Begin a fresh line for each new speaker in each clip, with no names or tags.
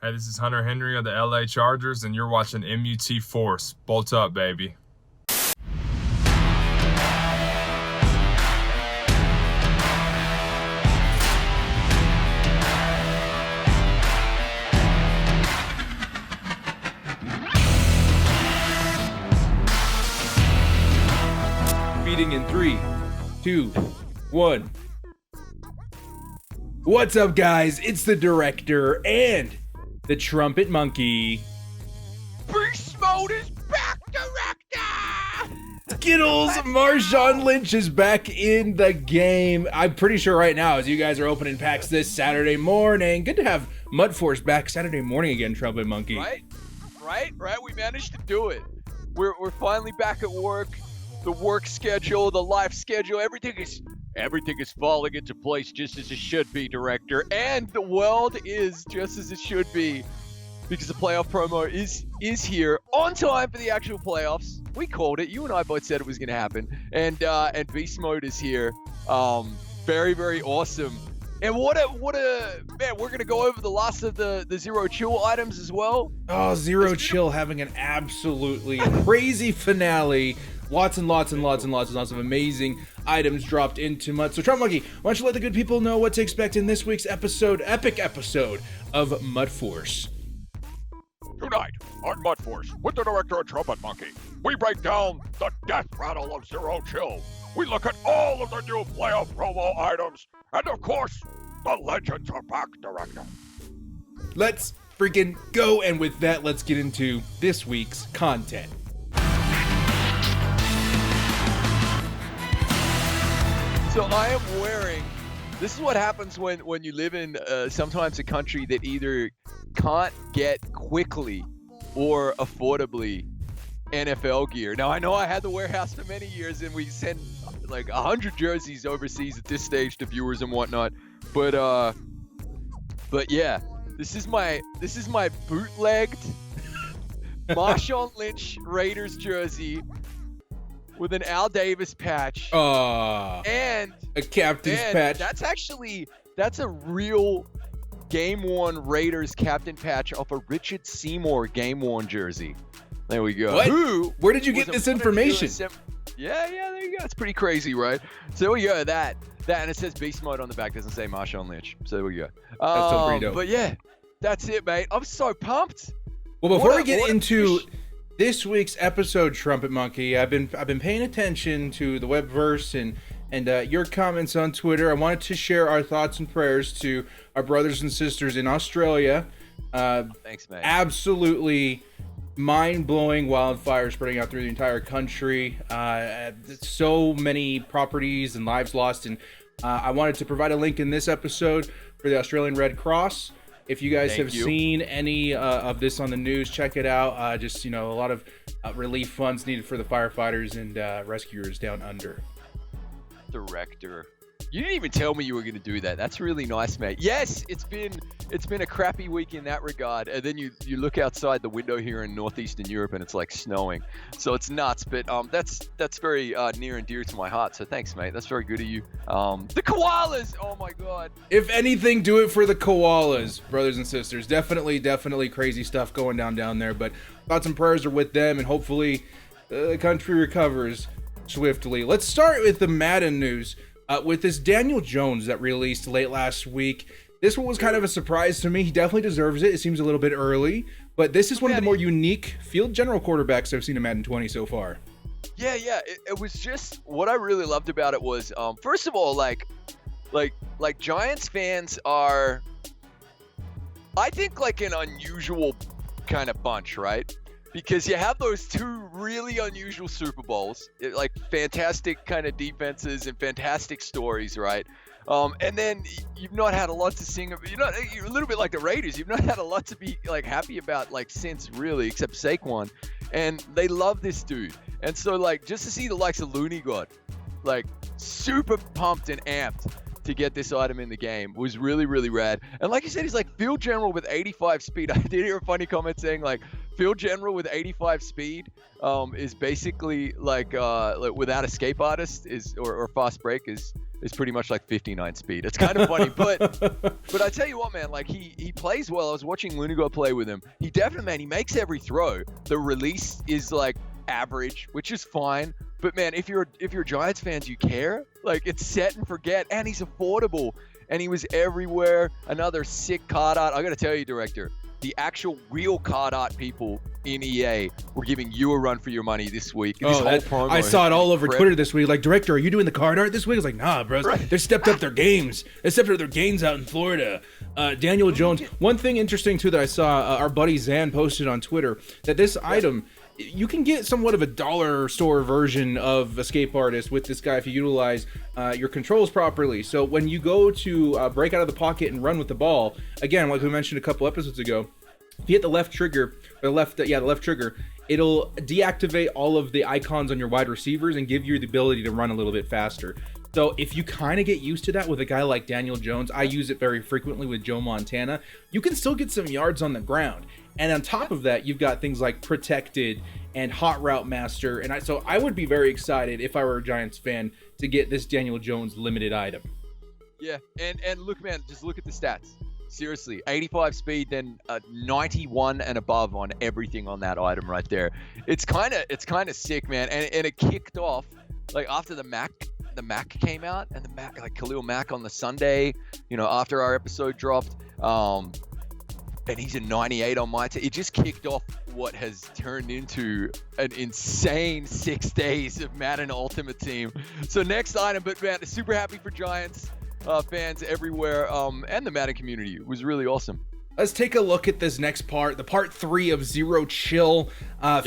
Hey, this is Hunter Henry of the LA Chargers, and you're watching MUT Force. Bolt up, baby.
Beating in 3, 2, 1. What's up, guys? It's the director and the Trumpetmonkey.
Beast mode is back, director!
Skittles, Marshawn Lynch is back in the game. I'm pretty sure right now, as you guys are opening packs this Saturday morning. Good to have MUT Force back Saturday morning again, Trumpetmonkey.
Right. We managed to do it. We're finally back at work. The work schedule, the life schedule, everything is falling into place just as it should be, director. And the world is just as it should be, because the playoff promo is here on time for the actual playoffs. We called it. You and I both said it was going to happen. And Beast Mode is here. Very, very awesome. And what a man, we're going to go over the last of the Zero Chill items as well.
Oh, Zero Chill having an absolutely crazy finale. Lots and lots of amazing items dropped into MUT. So, Trumpetmonkey, why don't you let the good people know what to expect in this week's epic episode of MUT Force?
Tonight on MUT Force, with the director of Trumpetmonkey, we break down the death rattle of Zero Chill. We look at all of the new playoff promo items, and of course, the legends are back, director.
Let's freaking go, and with that, let's get into this week's content.
So I am wearing, this is what happens when you live in sometimes a country that either can't get quickly or affordably NFL gear. Now, I know I had the warehouse for many years and we send like 100 jerseys overseas at this stage to viewers and whatnot. But yeah, this is my bootlegged Marshawn Lynch Raiders jersey with an Al Davis patch. And
a captain's patch.
That's a real game-worn Raiders captain patch off a Richard Seymour game-worn jersey. There we go.
What? Where did you get this information?
Yeah, there you go. It's pretty crazy, right? So there we go. That, and it says Beast Mode on the back. Doesn't say Marshawn Lynch. So there we go.
That's so pretty dope.
But yeah, that's it, mate. I'm so pumped.
Well, before we get into this week's episode, Trumpetmonkey, I've been paying attention to the webverse and your comments on Twitter. I wanted to share our thoughts and prayers to our brothers and sisters in Australia.
Thanks, mate.
Absolutely mind-blowing wildfire spreading out through the entire country. So many properties and lives lost, and I wanted to provide a link in this episode for the Australian Red Cross. If you guys have seen any of this on the news, check it out. A lot of relief funds needed for the firefighters and rescuers down under.
Director, you didn't even tell me you were going to do that. That's really nice, mate. Yes, it's been a crappy week in that regard. And then you look outside the window here in northeastern Europe and it's like snowing. So it's nuts. But that's very near and dear to my heart. So thanks, mate. That's very good of you. The koalas. Oh my God.
If anything, do it for the koalas, brothers and sisters. Definitely crazy stuff going down there. But thoughts and prayers are with them, and hopefully the country recovers swiftly. Let's start with the Madden news. With this Daniel Jones that released late last week. This one was kind of a surprise to me. He definitely deserves it. It seems a little bit early, but this is one of the more unique field general quarterbacks I've seen in Madden 20 so far.
Yeah. It was just, what I really loved about it was, first of all, like Giants fans are, I think, like an unusual kind of bunch, right? Because you have those two really unusual Super Bowls, like fantastic kind of defenses and fantastic stories, right? And then you've not had a lot to sing about. You're a little bit like the Raiders. You've not had a lot to be like happy about, like, since, really, except Saquon. And they love this dude. And so, like, just to see the likes of Looney got, like, super pumped and amped to get this item in the game was really, really rad. And like you said, he's like field general with 85 speed. I did hear a funny comment saying, like, field general with 85 speed is basically like without escape artist or fast break is is pretty much like 59 speed. It's kind of funny, but I tell you what, man, like he plays well. I was watching Lunigo play with him. He definitely, man, he makes every throw. The release is like average, which is fine. But man, if you're Giants fans, you care. Like, it's set and forget, and he's affordable, and he was everywhere. Another sick card art. I got to tell you, director, the actual real card art people in EA were giving you a run for your money this week. This whole promo
I saw it all over
incredible.
Twitter this week. Like, director, are you doing the card art this week? I was like, nah, bros.
Right.
They stepped up their games. They stepped up their games out in Florida. Daniel Jones. One thing interesting, too, that I saw, our buddy Zan posted on Twitter, that this item, you can get somewhat of a dollar store version of Escape Artist with this guy if you utilize your controls properly. So when you go to break out of the pocket and run with the ball, again, like we mentioned a couple episodes ago, if you hit the left trigger, or the left trigger, it'll deactivate all of the icons on your wide receivers and give you the ability to run a little bit faster. So if you kind of get used to that with a guy like Daniel Jones, I use it very frequently with Joe Montana, you can still get some yards on the ground. And on top of that, you've got things like Protected and Hot Route Master. And so I would be very excited if I were a Giants fan to get this Daniel Jones limited item.
Yeah, and look, man, just look at the stats. Seriously, 85 speed, then 91 and above on everything on that item right there. It's kind of sick, man. And it kicked off like after the Mac came out, and the Mac, like Khalil Mack on the Sunday, after our episode dropped. And he's a 98 on my team. It just kicked off what has turned into an insane 6 days of Madden Ultimate Team. So next item, but man, super happy for Giants fans everywhere, and the Madden community. It was really awesome.
Let's take a look at this next part, the part 3 of Zero Chill,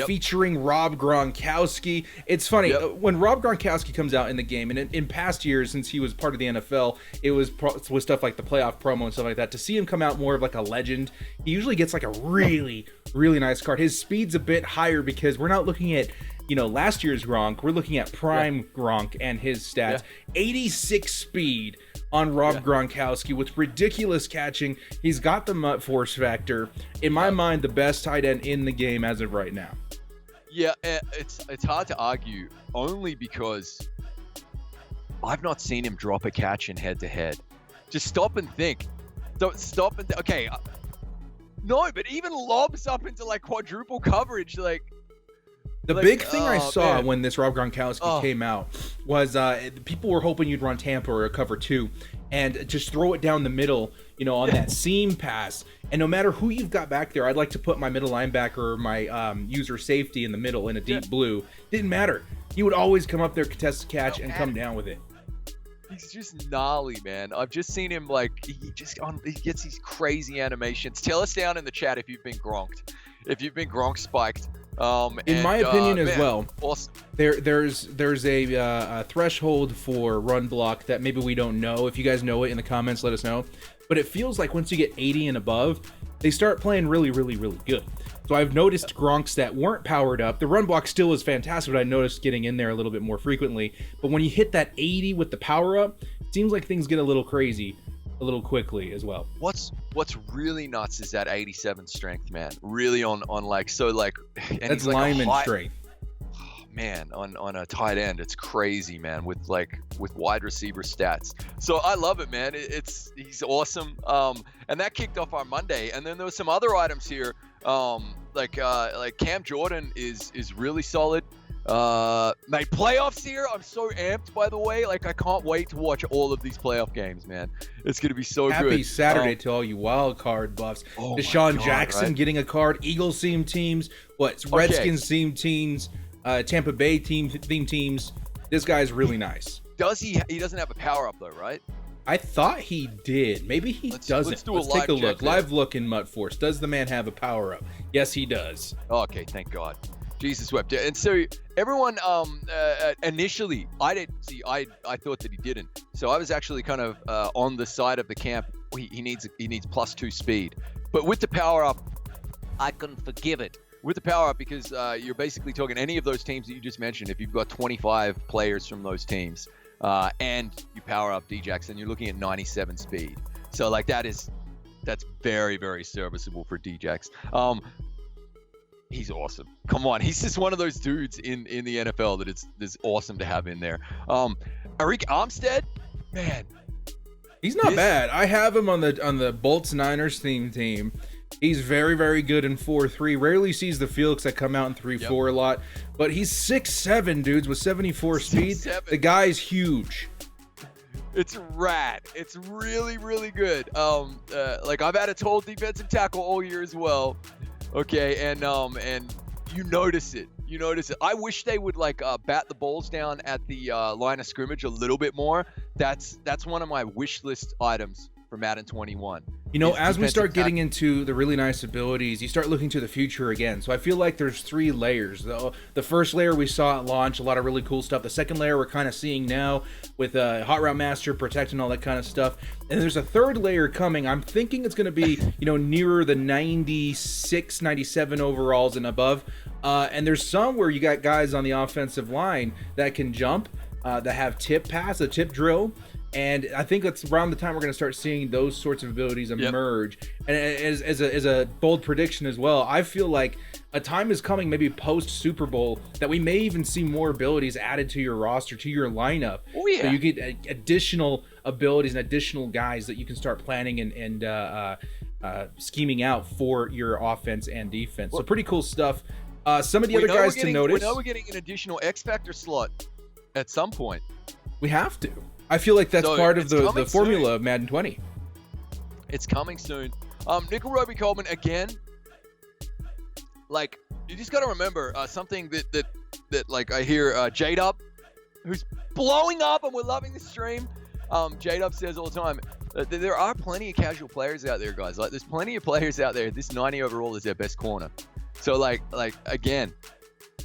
featuring Rob Gronkowski. It's funny, when Rob Gronkowski comes out in the game, and in past years, since he was part of the NFL, it was with stuff like the playoff promo and stuff like that. To see him come out more of like a legend, he usually gets like a really, really nice card. His speed's a bit higher because we're not looking at last year's Gronk. We're looking at prime Gronk and his stats. 86 speed on Rob Gronkowski with ridiculous catching. He's got the MUT force factor. In my mind, the best tight end in the game as of right now.
Yeah, it's hard to argue, only because I've not seen him drop a catch in head-to-head. Just stop and think. Don't stop and okay. No, but even lobs up into like quadruple coverage, like.
The big thing I saw when this Rob Gronkowski came out was people were hoping you'd run Tampa or a cover 2 and just throw it down the middle, on that seam pass. And no matter who you've got back there, I'd like to put my middle linebacker or my user safety in the middle in a deep blue. Didn't matter. He would always come up there, contest the catch, and come down with it.
He's just gnarly, man. I've just seen him he gets these crazy animations. Tell us down in the chat if you've been Gronked, if you've been Gronk spiked.
In my opinion as well,
awesome.
There's a threshold for run block that maybe we don't know. If you guys know it in the comments, let us know. But it feels like once you get 80 and above, they start playing really, really, really good. So I've noticed Gronks that weren't powered up. The run block still is fantastic, but I noticed getting in there a little bit more frequently. But when you hit that 80 with the power up, it seems like things get a little crazy a little quickly as well.
What's really nuts is that 87 strength, man. Really on like, so like, and
that's
like
lineman strength.
Oh, man, on a tight end, it's crazy, man, with wide receiver stats. So I love it, man. He's awesome. And that kicked off our Monday, and then there was some other items here. Like Cam Jordan is really solid. Mate, playoffs here. I'm so amped, by the way. Like, I can't wait to watch all of these playoff games, man. It's gonna be so good.
Happy Saturday to all you wild card buffs. Deshaun Jackson getting a card. Eagles theme teams. Redskins theme teams. Tampa Bay theme teams. This guy's really nice.
Does he? He doesn't have a power up though, right?
I thought he did. Maybe he doesn't. Let's take a look. Live look in MUT Force. Does the man have a power up? Yes, he does.
Okay, thank God. Jesus wept. And so everyone initially, I thought that he didn't. So I was actually kind of on the side of the camp. He needs +2 speed. But with the power up, I can forgive it. With the power up, because you're basically talking any of those teams that you just mentioned. If you've got 25 players from those teams and you power up Djax, then you're looking at 97 speed. So like that's very, very serviceable for Djax. He's awesome. Come on, he's just one of those dudes in the NFL that it's awesome to have in there. Arik Armstead, man,
He's not bad. I have him on the Bolts Niners theme team. He's very, very good in 4-3. Rarely sees the field because I come out in 3-4 a lot. But he's 6'7", dudes, with 74 speed.
6'7".
The guy's huge.
It's rad. It's really, really good. Like I've had a tall defensive tackle all year as well. Okay, and you notice it. You notice it. I wish they would like bat the balls down at the line of scrimmage a little bit more. That's one of my wish list items for Madden 21.
You know, as we start getting into the really nice abilities, you start looking to the future again. So I feel like there's 3 layers. The first layer we saw at launch, a lot of really cool stuff. The second layer we're kind of seeing now with Hot Route Master, Protect, and all that kind of stuff. And there's a third layer coming. I'm thinking it's going to be, you know, nearer the 96, 97 overalls and above. And there's some where you got guys on the offensive line that can jump, that have tip pass, a tip drill. And I think that's around the time we're going to start seeing those sorts of abilities emerge. And as a bold prediction as well, I feel like a time is coming, maybe post Super Bowl, that we may even see more abilities added to your roster, to your lineup.
Oh yeah.
So you get additional abilities and additional guys that you can start planning and scheming out for your offense and defense. So pretty cool stuff. Some of the other guys to notice.
We know we're getting an additional X Factor slot at some point.
We have to. I feel like that's part of the formula of Madden 20.
It's coming soon. Nickel Roby Coleman again. Like, you just got to remember something that like I hear J-Dub, who's blowing up, and we're loving the stream. J-Dub says all the time, there are plenty of casual players out there, guys. Like, there's plenty of players out there. This 90 overall is their best corner. So like again,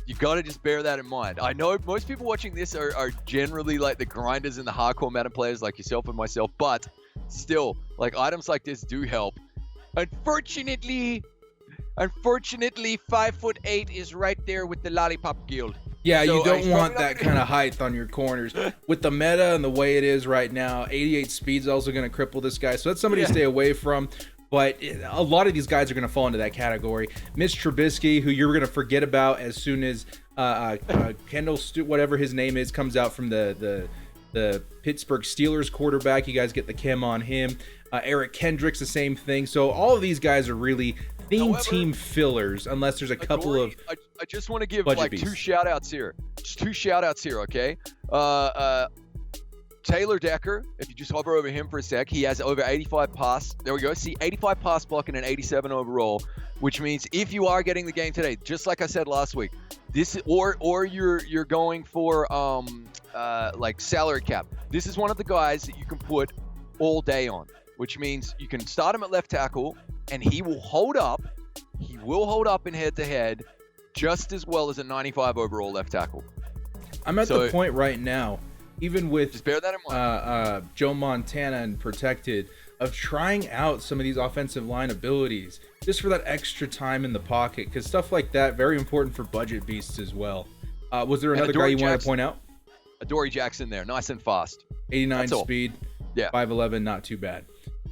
you got to just bear that in mind. I know most people watching this are generally like the grinders and the hardcore Madden players like yourself and myself, but still, like, items like this do help. Unfortunately, 5'8" is right there with the Lollipop Guild.
Yeah, so you don't want that kind of height on your corners. With the meta and the way it is right now, 88 speed's also going to cripple this guy. So that's somebody to stay away from. But a lot of these guys are going to fall into that category. Mitch Trubisky, who you're going to forget about as soon as Kendall, whatever his name is, comes out from the Pittsburgh Steelers quarterback. You guys get the chem on him. Eric Kendricks, the same thing. So all of these guys are really team fillers, unless there's a couple of.
I just want to give like two shout outs here. Just 2 shout outs here, okay? Taylor Decker, if you just hover over him for a sec, he has over 85 pass. There we go. See, 85 pass block and an 87 overall, which means if you are getting the game today, just like I said last week, this or you're going for like salary cap. This is one of the guys that you can put all day on, which means you can start him at left tackle and he will hold up. He will hold up in head to head just as well as a 95 overall left tackle.
I'm at the point right now, even with
just bear that in mind.
Joe Montana and Protected, of trying out some of these offensive line abilities just for that extra time in the pocket, because stuff like that, very important for budget beasts as well. Was there another guy you wanted to point out?
Adoree Jackson there, nice and fast.
89 speed,
yeah,
5'11", not too bad.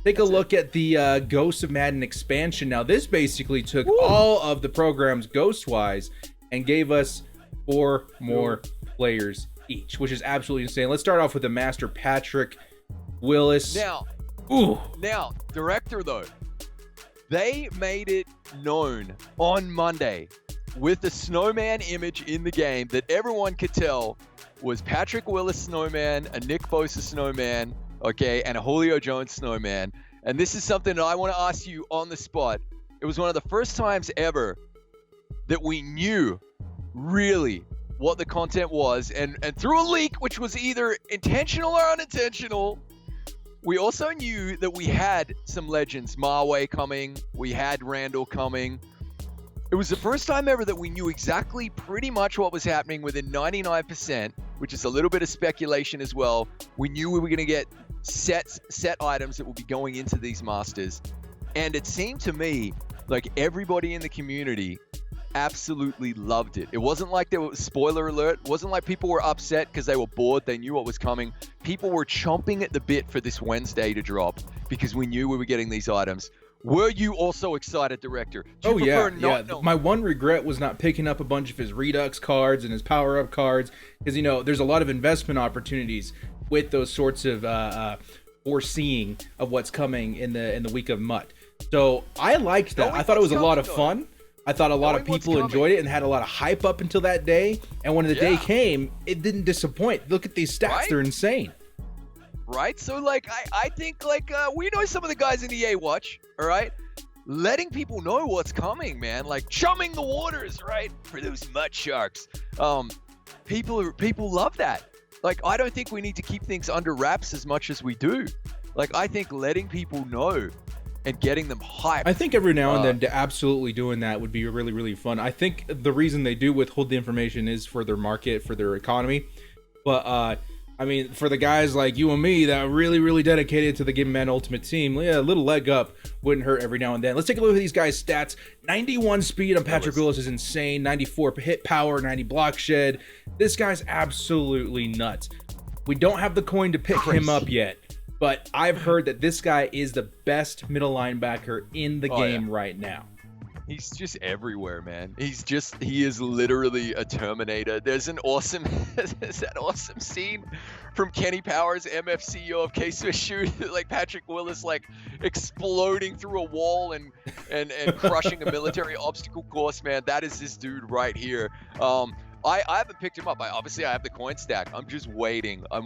Take a look at the Ghost of Madden expansion. Now, this basically took all of the programs Ghost-wise and gave us 4 more players each, which is absolutely insane. Let's start off with the Master Patrick Willis.
Now, director though, they made it known on Monday with the snowman image in the game that everyone could tell was Patrick Willis snowman, a Nick Bosa snowman, okay, and a Julio Jones snowman. And this is something that I want to ask you on the spot. It was one of the first times ever that we knew really what the content was, and through a leak, which was either intentional or unintentional, we also knew that we had some legends. Marway coming, we had Randall coming. It was the first time ever that we knew exactly pretty much what was happening within 99%, which is a little bit of speculation as well. We knew we were going to get set items that would be going into these masters. And it seemed to me like everybody in the community absolutely loved it. It wasn't like there was, spoiler alert, it wasn't like people were upset because they were bored. They knew what was coming. People were chomping at the bit for this Wednesday to drop because we knew we were getting these items. Were you also excited, Director?
My one regret was not picking up a bunch of his Redux cards and his power-up cards, because, you know, there's a lot of investment opportunities. with those sorts of foreseeing of what's coming in the week of MUT. So I liked that. I thought it was a lot of fun. I thought a lot of people enjoyed it and had a lot of hype up until that day. And when the day came, it didn't disappoint. Look at these stats.
Right?
They're insane.
Right? So, like, I think, like, we know some of the guys in the EA watch, all right? Letting people know what's coming, man. Like, chumming the waters, right? For those MUT sharks. People love that. Like, I don't think we need to keep things under wraps as much as we do. Like, I think letting people know and getting them hyped.
I think every now and then absolutely doing that would be really, really fun. I think the reason they do withhold the information is for their market, for their economy. But, I mean, for the guys like you and me that are really, really dedicated to the Game Man Ultimate Team, a little leg up wouldn't hurt every now and then. Let's take a look at these guys' stats. 91 speed on Patrick Willis is insane. 94 hit power, 90 block shed. This guy's absolutely nuts. We don't have the coin to pick him up yet, but I've heard that this guy is the best middle linebacker in the game right now.
He's just everywhere, man. He is literally a Terminator. There's that awesome scene from Kenny Powers, MFCEO of K-Swiss Shoot, like Patrick Willis, like exploding through a wall and crushing a military obstacle course, man. That is this dude right here. I haven't picked him up. I have the coin stack. I'm just waiting. I'm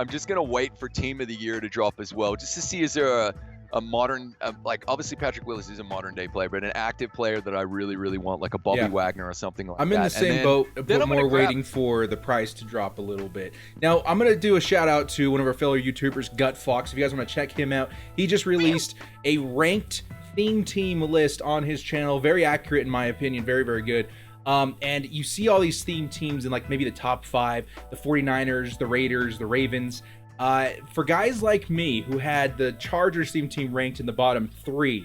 just gonna wait for Team of the Year to drop as well, just to see is there a modern, like, obviously Patrick Willis is a modern day player, but an active player that I really, really want, like a Bobby Wagner or something like that.
I'm in the same boat, but more waiting for the price to drop a little bit. Now, I'm going to do a shout out to one of our fellow YouTubers, Gut Fox. If you guys want to check him out, he just released a ranked theme team list on his channel. Very accurate, in my opinion. Very, very good. And you see all these theme teams in, like, maybe the top 5, the 49ers, the Raiders, the Ravens. For guys like me who had the Chargers theme team ranked in the bottom 3,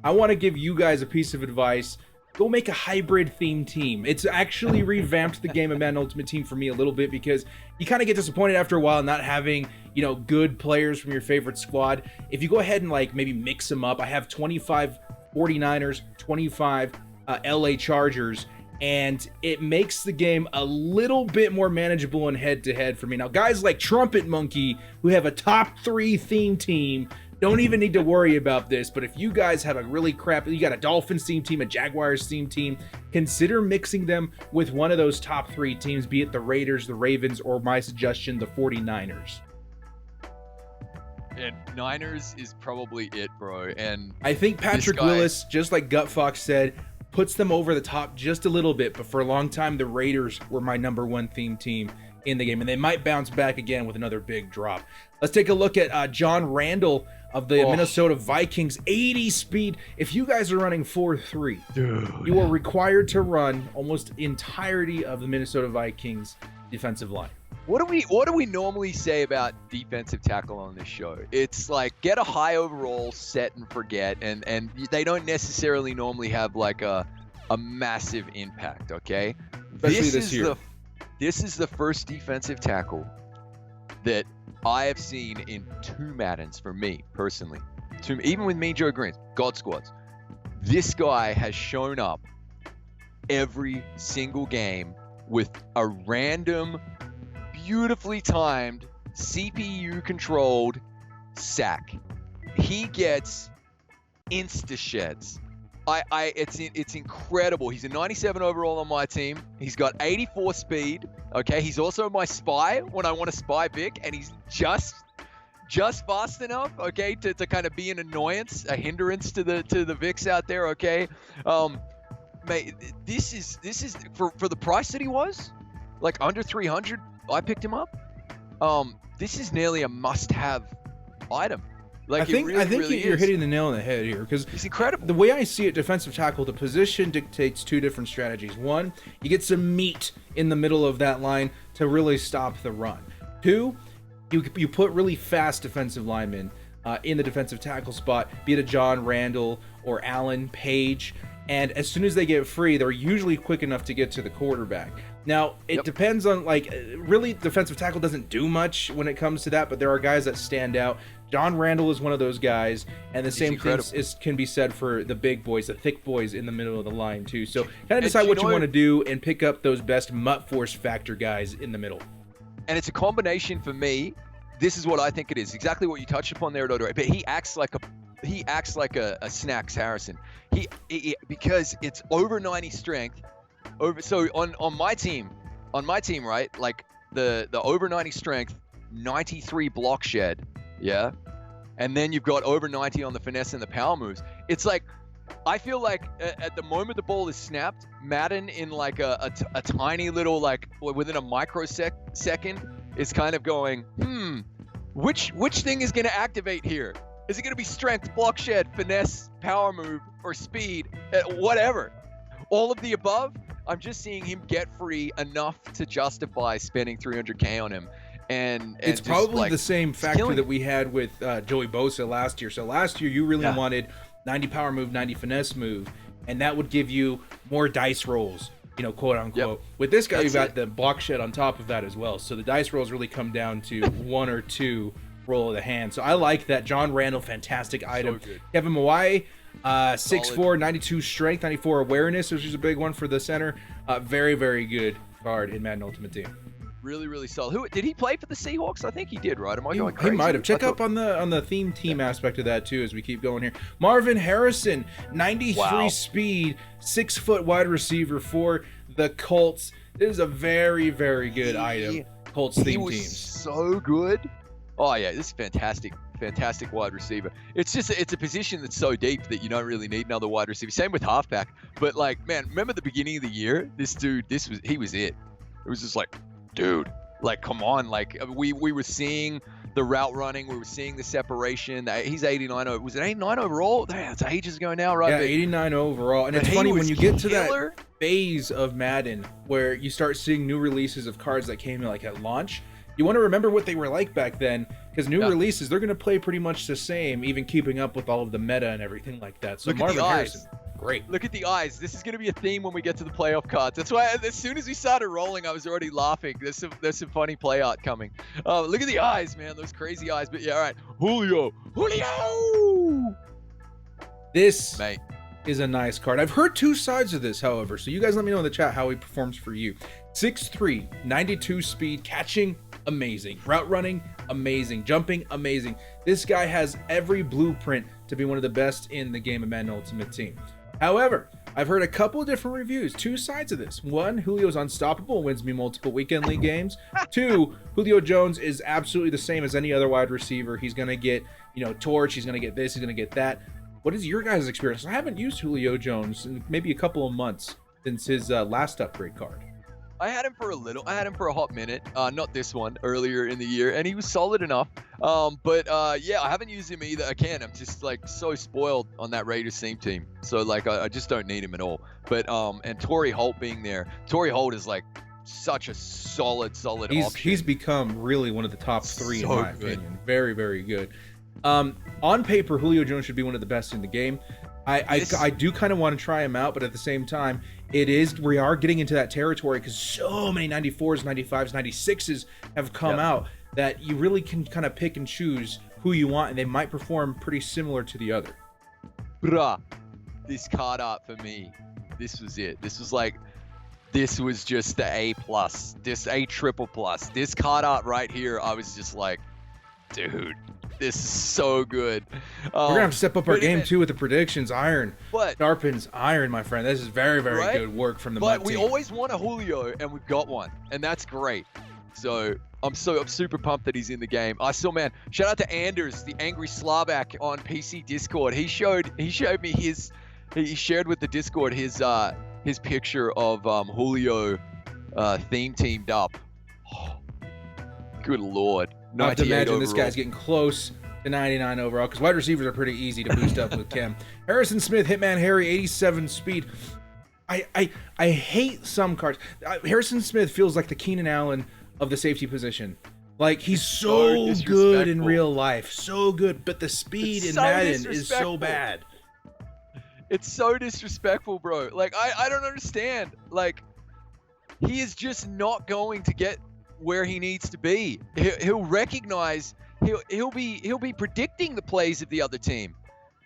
I want to give you guys a piece of advice. Go make a hybrid theme team. It's actually revamped the Game of Madden Ultimate Team for me a little bit, because you kind of get disappointed after a while not having, good players from your favorite squad. If you go ahead and, like, maybe mix them up, I have 25 49ers, 25 LA Chargers, and it makes the game a little bit more manageable in head-to-head for me. Now, guys like Trumpetmonkey, who have a top 3 theme team, don't even need to worry about this. But if you guys have a really you got a Dolphins theme team, a Jaguars theme team, consider mixing them with one of those top 3 teams, be it the Raiders, the Ravens, or my suggestion, the 49ers.
And Niners is probably it, bro. And
I think Patrick Willis, just like Gut Fox said, puts them over the top just a little bit, but for a long time the Raiders were my #1 theme team in the game, and they might bounce back again with another big drop. Let's take a look at John Randall of the Minnesota Vikings. 80 speed. If you guys are running 4-3, you are required to run almost entirety of the Minnesota Vikings defensive line.
What do we normally say about defensive tackle on this show? It's like, get a high overall, set and forget, and they don't necessarily normally have like a massive impact, okay?
Especially this year.
This is the first defensive tackle that I have seen in 2 Maddens for me personally. Even with me, Joe Green, God Squads. This guy has shown up every single game with a random, beautifully timed, CPU-controlled sack. He gets insta-sheds. It's incredible. He's a 97 overall on my team. He's got 84 speed. Okay, he's also my spy when I want to spy Vic, and he's just fast enough, okay, to kind of be an annoyance, a hindrance to the Vics out there. Okay, mate, this is for the price that he was, like under 300. I picked him up. This is nearly a must-have item. Like,
I think you're hitting the nail on the head here, because
it's incredible.
The way I see it, defensive tackle, the position dictates 2 different strategies. 1, you get some meat in the middle of that line to really stop the run. 2, you put really fast defensive linemen in the defensive tackle spot, be it a John Randall or Allen Page, and as soon as they get free, they're usually quick enough to get to the quarterback. Now, it depends on, like, really, defensive tackle doesn't do much when it comes to that, but there are guys that stand out. John Randall is one of those guys, and the same thing can be said for the big boys, the thick boys in the middle of the line, too. So kind of decide what you want to do and pick up those best MUT Force factor guys in the middle.
And it's a combination for me. This is what I think it is. Exactly what you touched upon there, Dodo. But he acts like a Snacks Harrison. He because it's over 90 strength. So on my team, right? Like the over 90 strength, 93 block shed, yeah. And then you've got over 90 on the finesse and the power moves. It's like, I feel like at the moment the ball is snapped, Madden in like a tiny little, like within a microsecond is kind of going, which thing is going to activate here? Is it going to be strength, block shed, finesse, power move, or speed? Whatever. All of the above. I'm just seeing him get free enough to justify spending $300K on him. And
it's probably the same factor that we had with Joey Bosa last year. So last year you really wanted 90 power move, 90 finesse move, and that would give you more dice rolls, you know, quote unquote. Yep. With this guy, you've got the block shed on top of that as well. So the dice rolls really come down to one or two roll of the hand. So I like that. John Randall, fantastic item. So Kevin Mawai, 6'4", 92 strength, 94 awareness, which is a big one for the center. Very, very good card in Madden Ultimate Team.
Really, really solid. Who did he play for the Seahawks? I think he did, right? Am I going crazy?
He might have. Check up on the theme team aspect of that too as we keep going here. Marvin Harrison, 93 speed, 6-foot wide receiver for the Colts. This is a very, very good item. Colts theme team.
So good. Oh yeah, this is fantastic wide receiver. It's a position that's so deep that you don't really need another wide receiver. Same with halfback. But like, man, remember the beginning of the year? He was it. It was just like, dude, like, come on. Like, we were seeing the route running. We were seeing the separation. He's 89. Was it 89 overall? That's ages ago now, right?
Yeah, 89 overall. And it's funny when you get to that phase of Madden where you start seeing new releases of cards that came in like at launch. You want to remember what they were like back then, because new releases, they're going to play pretty much the same, even keeping up with all of the meta and everything like that. So Marvin Harrison, great.
Look at the eyes. This is going to be a theme when we get to the playoff cards. That's why as soon as we started rolling, I was already laughing. There's some funny play art coming. Look at the eyes, man. Those crazy eyes. But yeah, all right. Julio.
This is a nice card. I've heard two sides of this, however. So you guys let me know in the chat how he performs for you. 6'3", 92 speed, catching, amazing. Route running, amazing. Jumping, amazing. This guy has every blueprint to be one of the best in the game of Madden Ultimate Team. However, I've heard a couple of different reviews, two sides of this. One, Julio's unstoppable, wins me multiple weekend league games. Two, Julio Jones is absolutely the same as any other wide receiver. He's going to get, torch. He's going to get this. He's going to get that. What is your guys' experience? I haven't used Julio Jones in maybe a couple of months since his last upgrade card.
I had him for a hot minute. Not this one, earlier in the year, and he was solid enough. Yeah, I haven't used him either. Again, I'm just like so spoiled on that Raiders team. So like, I just don't need him at all. But and Torrey Holt being there, Torrey Holt is like such a solid option.
He's become really one of the top three in my opinion. Very, very good. On paper, Julio Jones should be one of the best in the game. I do kind of want to try him out, but at the same time, we are getting into that territory because so many 94s, 95s, 96s have come out that you really can kind of pick and choose who you want, and they might perform pretty similar to the other.
Bruh, this card art for me, this was it. This was just the A+, this A++. This card art right here, I was just like, dude, this is so good.
We're gonna have to step up our game too with the predictions. Iron sharpens iron, my friend. This is very, very good work from the MUT team.
But we always want a Julio, and we've got one, and that's great. So I'm super pumped that he's in the game. Shout out to Anders, the angry Slovak on PC Discord. He shared with the Discord his picture of Julio teamed up. Oh, good Lord.
I have to imagine this guy's getting close to 99 overall because wide receivers are pretty easy to boost up with Chem. Harrison Smith, Hitman Harry, 87 speed. I hate some cards. Harrison Smith feels like the Keenan Allen of the safety position. Like, he's so good in real life. So good. But the speed in Madden is so bad.
It's so disrespectful, bro. Like, I don't understand. Like, he is just not going to get where he needs to be. He'll recognize. He'll be predicting the plays of the other team.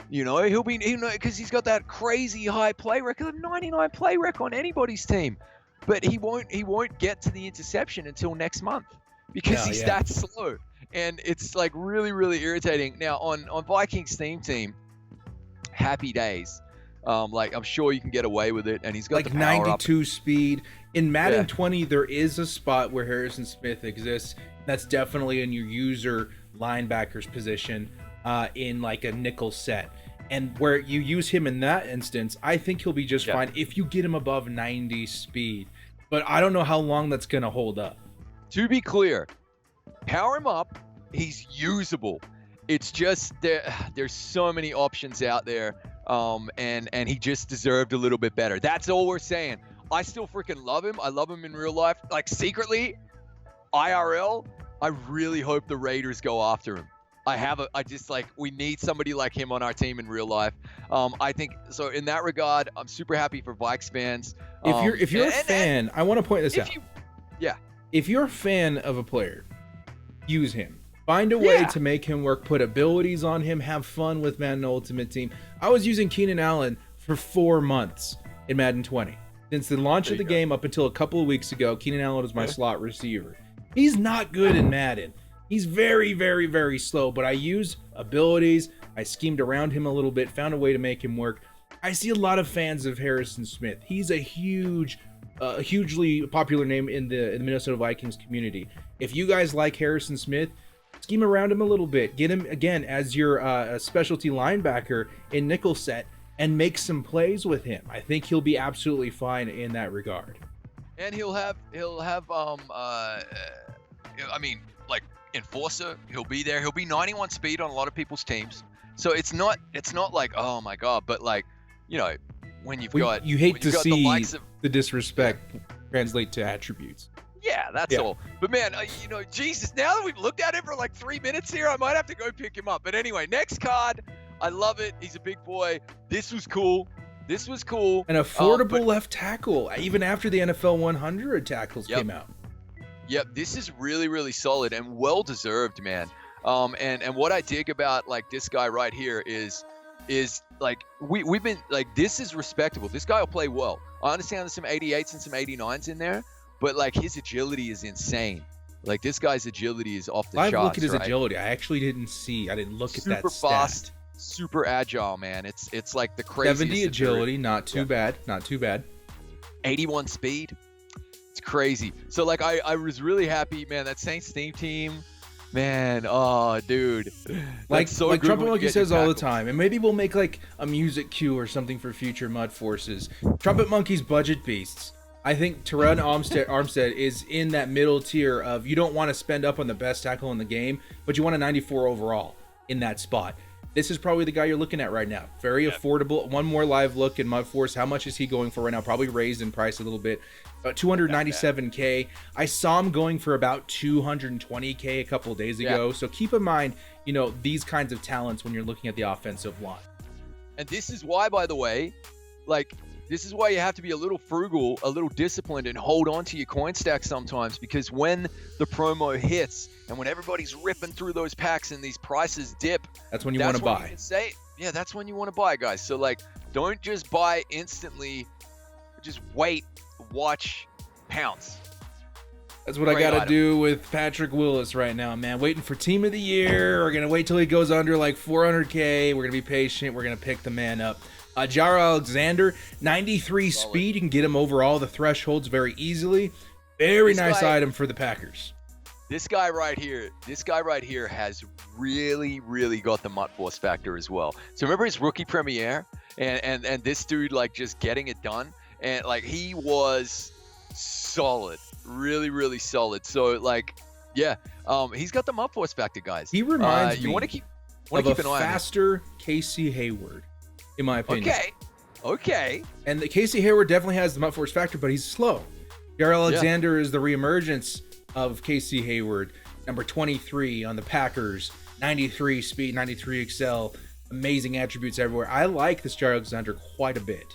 He'll be because he's got that crazy high play record, 99 play record on anybody's team. But he won't get to the interception until next month. because
Yeah,
he's
yeah.
that slow. And it's like really, really irritating. Now on Vikings team, happy days. Like I'm sure you can get away with it, and he's got
Like
the power
92 speed. In Madden
Yeah.
20, there is a spot where Harrison Smith exists. That's definitely in your user linebacker's position, in like a nickel set. And where you use him in that instance, I think he'll be just fine if you get him above 90 speed. But I don't know how long that's going to hold up.
To be clear, power him up. He's usable. It's just there's so many options out there, and he just deserved a little bit better. That's all we're saying. I still freaking love him. I love him in real life. Like secretly, IRL, I really hope the Raiders go after him. We need somebody like him on our team in real life. I think so. In that regard, I'm super happy for Vikes fans.
If you're a fan, I want to point this out.
Yeah.
If you're a fan of a player, use him. Find a way to make him work. Put abilities on him. Have fun with Madden Ultimate Team. I was using Keenan Allen for 4 months in Madden 20. Since the launch of the game up until a couple of weeks ago, Keenan Allen was my slot receiver. He's not good in Madden. He's very, very, very slow, but I used abilities. I schemed around him a little bit, found a way to make him work. I see a lot of fans of Harrison Smith. He's a hugely popular name in the Minnesota Vikings community. If you guys like Harrison Smith, scheme around him a little bit. Get him, again, as your specialty linebacker in nickel set and make some plays with him. I think he'll be absolutely fine in that regard.
And he'll have like enforcer. He'll be there. He'll be 91 speed on a lot of people's teams. So it's not like, oh my god, but like, you know, when you've got
you hate to see
the likes of
the disrespect translate to attributes.
Yeah, that's all. But man, you know, Jesus, now that we've looked at it for like 3 minutes here, I might have to go pick him up. But anyway, next card, I love it. He's a big boy. This was cool. An affordable left tackle, even after the NFL 100 tackles came out. Yep, this is really, really solid and well deserved, man. And what I dig about like this guy right here is like we've been like, this is respectable. This guy will play well. I understand there's some 88s and some 89s in there, but like his agility is insane. Like this guy's agility is off the charts.
Look at his
right?
agility. I didn't look at that
Super
stat.
fast, super agile, man. It's like the craziest.
70 agility, not too bad.
81 speed. It's crazy. So like I was really happy, man. That Saints team, man. Oh, dude.
Like Trumpetmonkey says all the
tackles.
time, and maybe we'll make like a music cue or something for future MUT Forces. Trumpetmonkey's budget beasts. I think Terron Armstead is in that middle tier of, you don't want to spend up on the best tackle in the game, but you want a 94 overall in that spot. This is probably the guy you're looking at right now. Very affordable. One more live look in MUT Force. How much is he going for right now? Probably raised in price a little bit. About 297K. I saw him going for about 220K a couple of days ago. So keep in mind, you know, these kinds of talents when you're looking at the offensive line.
And this is why, by the way, like, this is why you have to be a little frugal, a little disciplined, and hold on to your coin stack sometimes, because when the promo hits and when everybody's ripping through those packs and these prices dip,
that's when you want to buy.
That's when you want to buy, guys. So like, don't just buy instantly. Just wait, watch, pounce.
That's what I got to do with Patrick Willis right now, man. Waiting for team of the year. We're going to wait till he goes under like 400K. We're going to be patient. We're going to pick the man up. Jaire Alexander, 93 speed. You can get him over all the thresholds very easily. Very nice item for the Packers.
This guy right here has really, really got the MUT Force factor as well. So remember his rookie premiere and this dude like just getting it done, and like he was solid, really, really solid. So like, yeah, he's got the MUT Force factor, guys.
He reminds me
you want to keep
of
an
a
eye on him.
faster Casey Hayward, in my opinion.
Okay.
And the Casey Hayward definitely has the MUT Force factor, but he's slow. Jaire Alexander is the reemergence of Casey Hayward, number 23 on the Packers, 93 speed, 93 excel, amazing attributes everywhere. I like this Jaire Alexander quite a bit.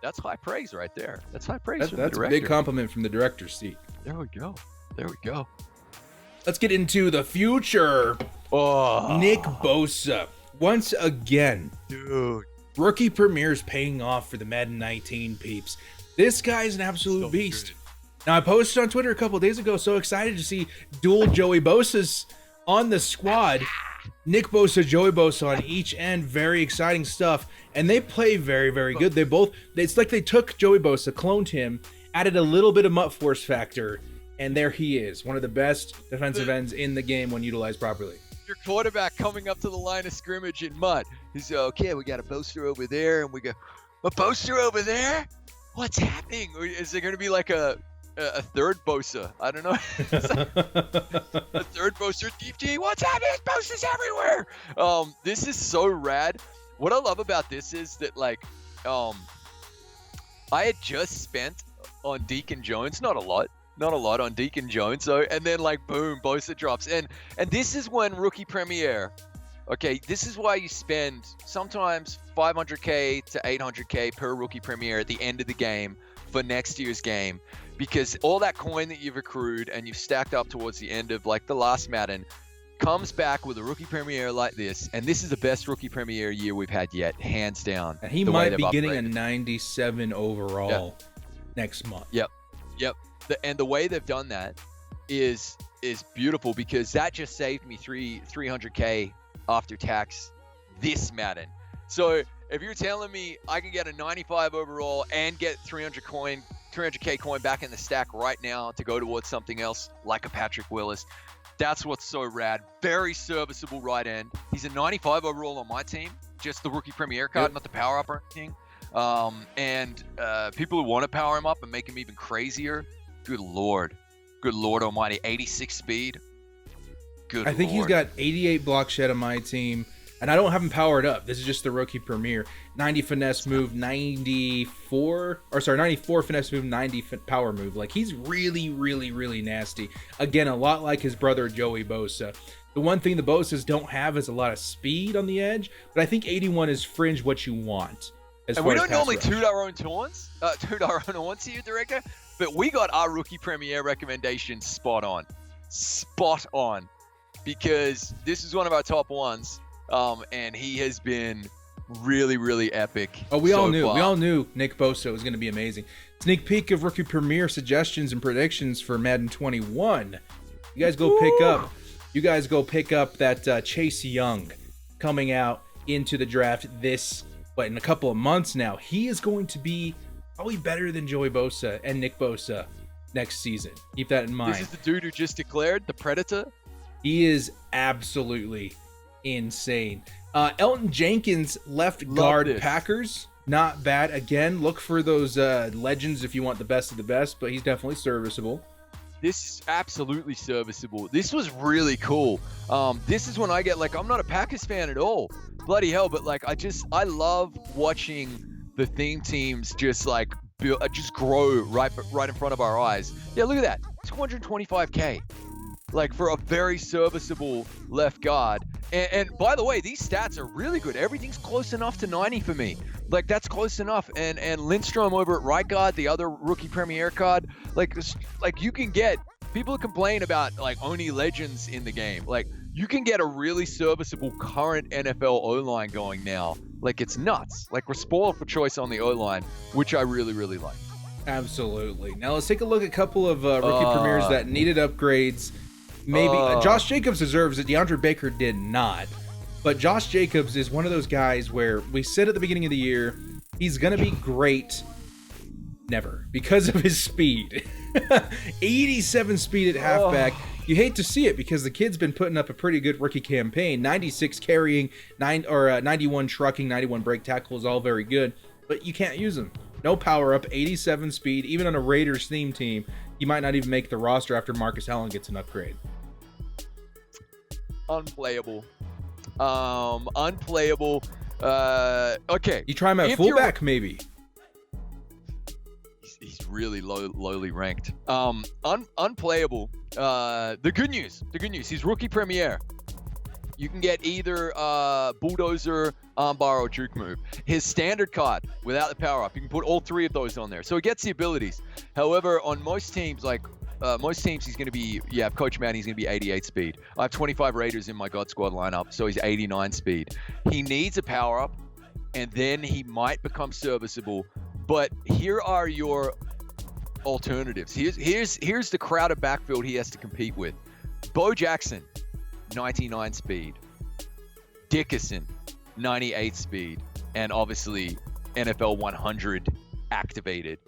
That's high praise right there. That's high praise.
That's a big compliment from the director's seat.
There we go.
Let's get into the future.
Oh,
Nick Bosa, once again,
dude.
Rookie premieres paying off for the Madden 19 peeps. This guy's an absolute beast.
Good.
Now, I posted on Twitter a couple days ago, so excited to see dual Joey Bosa's on the squad. Nick Bosa, Joey Bosa on each end. Very exciting stuff. And they play very, very good. It's like they took Joey Bosa, cloned him, added a little bit of MUT force factor, and there he is. One of the best defensive ends in the game when utilized properly.
Your quarterback coming up to the line of scrimmage in MUT. He's okay, we got a Bosa over there, and we go, a Bosa over there? What's happening? Is there going to be like a third Bosa? I don't know. A third Bosa DFT? What's happening? Bosa's everywhere. This is so rad. What I love about this is that, like, I had just spent on Deacon Jones, not a lot on Deacon Jones. So, and then like boom, Bosa drops. And this is when rookie premiere. Okay, this is why you spend sometimes $500K to $800K per rookie premiere at the end of the game for next year's game, because all that coin that you've accrued and you've stacked up towards the end of like the last Madden comes back with a rookie premiere like this, and this is the best rookie premiere year we've had yet, hands down.
And he might be getting a 97 overall next month.
Yep. And the way they've done that is beautiful, because that just saved me $300K after tax this Madden. So if you're telling me I can get a 95 overall and get 300K coin back in the stack right now to go towards something else like a Patrick Willis, that's what's so rad. Very serviceable right end. He's a 95 overall on my team, just the rookie premiere card, not the power up or anything. And people who want to power him up and make him even crazier, good lord almighty, 86 speed.
I think he's got 88 block shed on my team, and I don't have him powered up. This is just the rookie premiere. 90 finesse move, 94 finesse move, 90 power move. Like, he's really, really, really nasty. Again, a lot like his brother Joey Bosa. The one thing the Bosas don't have is a lot of speed on the edge, but I think 81 is fringe what you want.
And we don't normally toot our own horns here, director, but we got our rookie premiere recommendation spot on, because this is one of our top ones, and he has been really, really epic.
Oh, we all knew Nick Bosa was going to be amazing. Sneak peek of rookie premiere suggestions and predictions for Madden 21. You guys go pick up that Chase Young coming out into the draft in a couple of months now. He is going to be probably better than Joey Bosa and Nick Bosa next season. Keep that in mind.
This is the dude who just declared the Predator.
He is absolutely insane. Elton Jenkins, left guard, Packers. Not bad. Again, look for those legends if you want the best of the best, but he's definitely serviceable.
This is absolutely serviceable. This was really cool. This is when I get, like, I'm not a Packers fan at all. Bloody hell, but like I love watching the theme teams just like just grow right in front of our eyes. Yeah, look at that. 225K. Like, for a very serviceable left guard. And by the way, these stats are really good. Everything's close enough to 90 for me. Like, that's close enough. And Lindstrom over at right guard, the other rookie premiere card, like you can get, people complain about like only legends in the game. Like, you can get a really serviceable current NFL O-line going now. Like, it's nuts. Like, we're spoiled for choice on the O-line, which I really, really like.
Absolutely. Now let's take a look at a couple of rookie premieres that needed upgrades. Maybe Josh Jacobs deserves it. DeAndre Baker did not. But Josh Jacobs is one of those guys where we said at the beginning of the year, he's going to be great. Never. Because of his speed. 87 speed at halfback. You hate to see it because the kid's been putting up a pretty good rookie campaign. 96 carrying, 91 trucking, 91 break tackles, all very good. But you can't use him. No power up, 87 speed. Even on a Raiders theme team, he might not even make the roster after Marcus Allen gets an upgrade.
Unplayable. Unplayable. Okay.
You try him at fullback, maybe.
He's really lowly ranked. Unplayable. The good news, he's rookie premiere. You can get either bulldozer, armbar, or juke move. His standard card without the power up, you can put all three of those on there. So he gets the abilities. However, on most teams, he's going to be, Coach Madden, he's going to be 88 speed. I have 25 Raiders in my God Squad lineup, so he's 89 speed. He needs a power up, and then he might become serviceable. But here are your alternatives. Here's the crowded backfield he has to compete with. Bo Jackson, 99 speed. Dickerson, 98 speed, and obviously NFL 100 activated.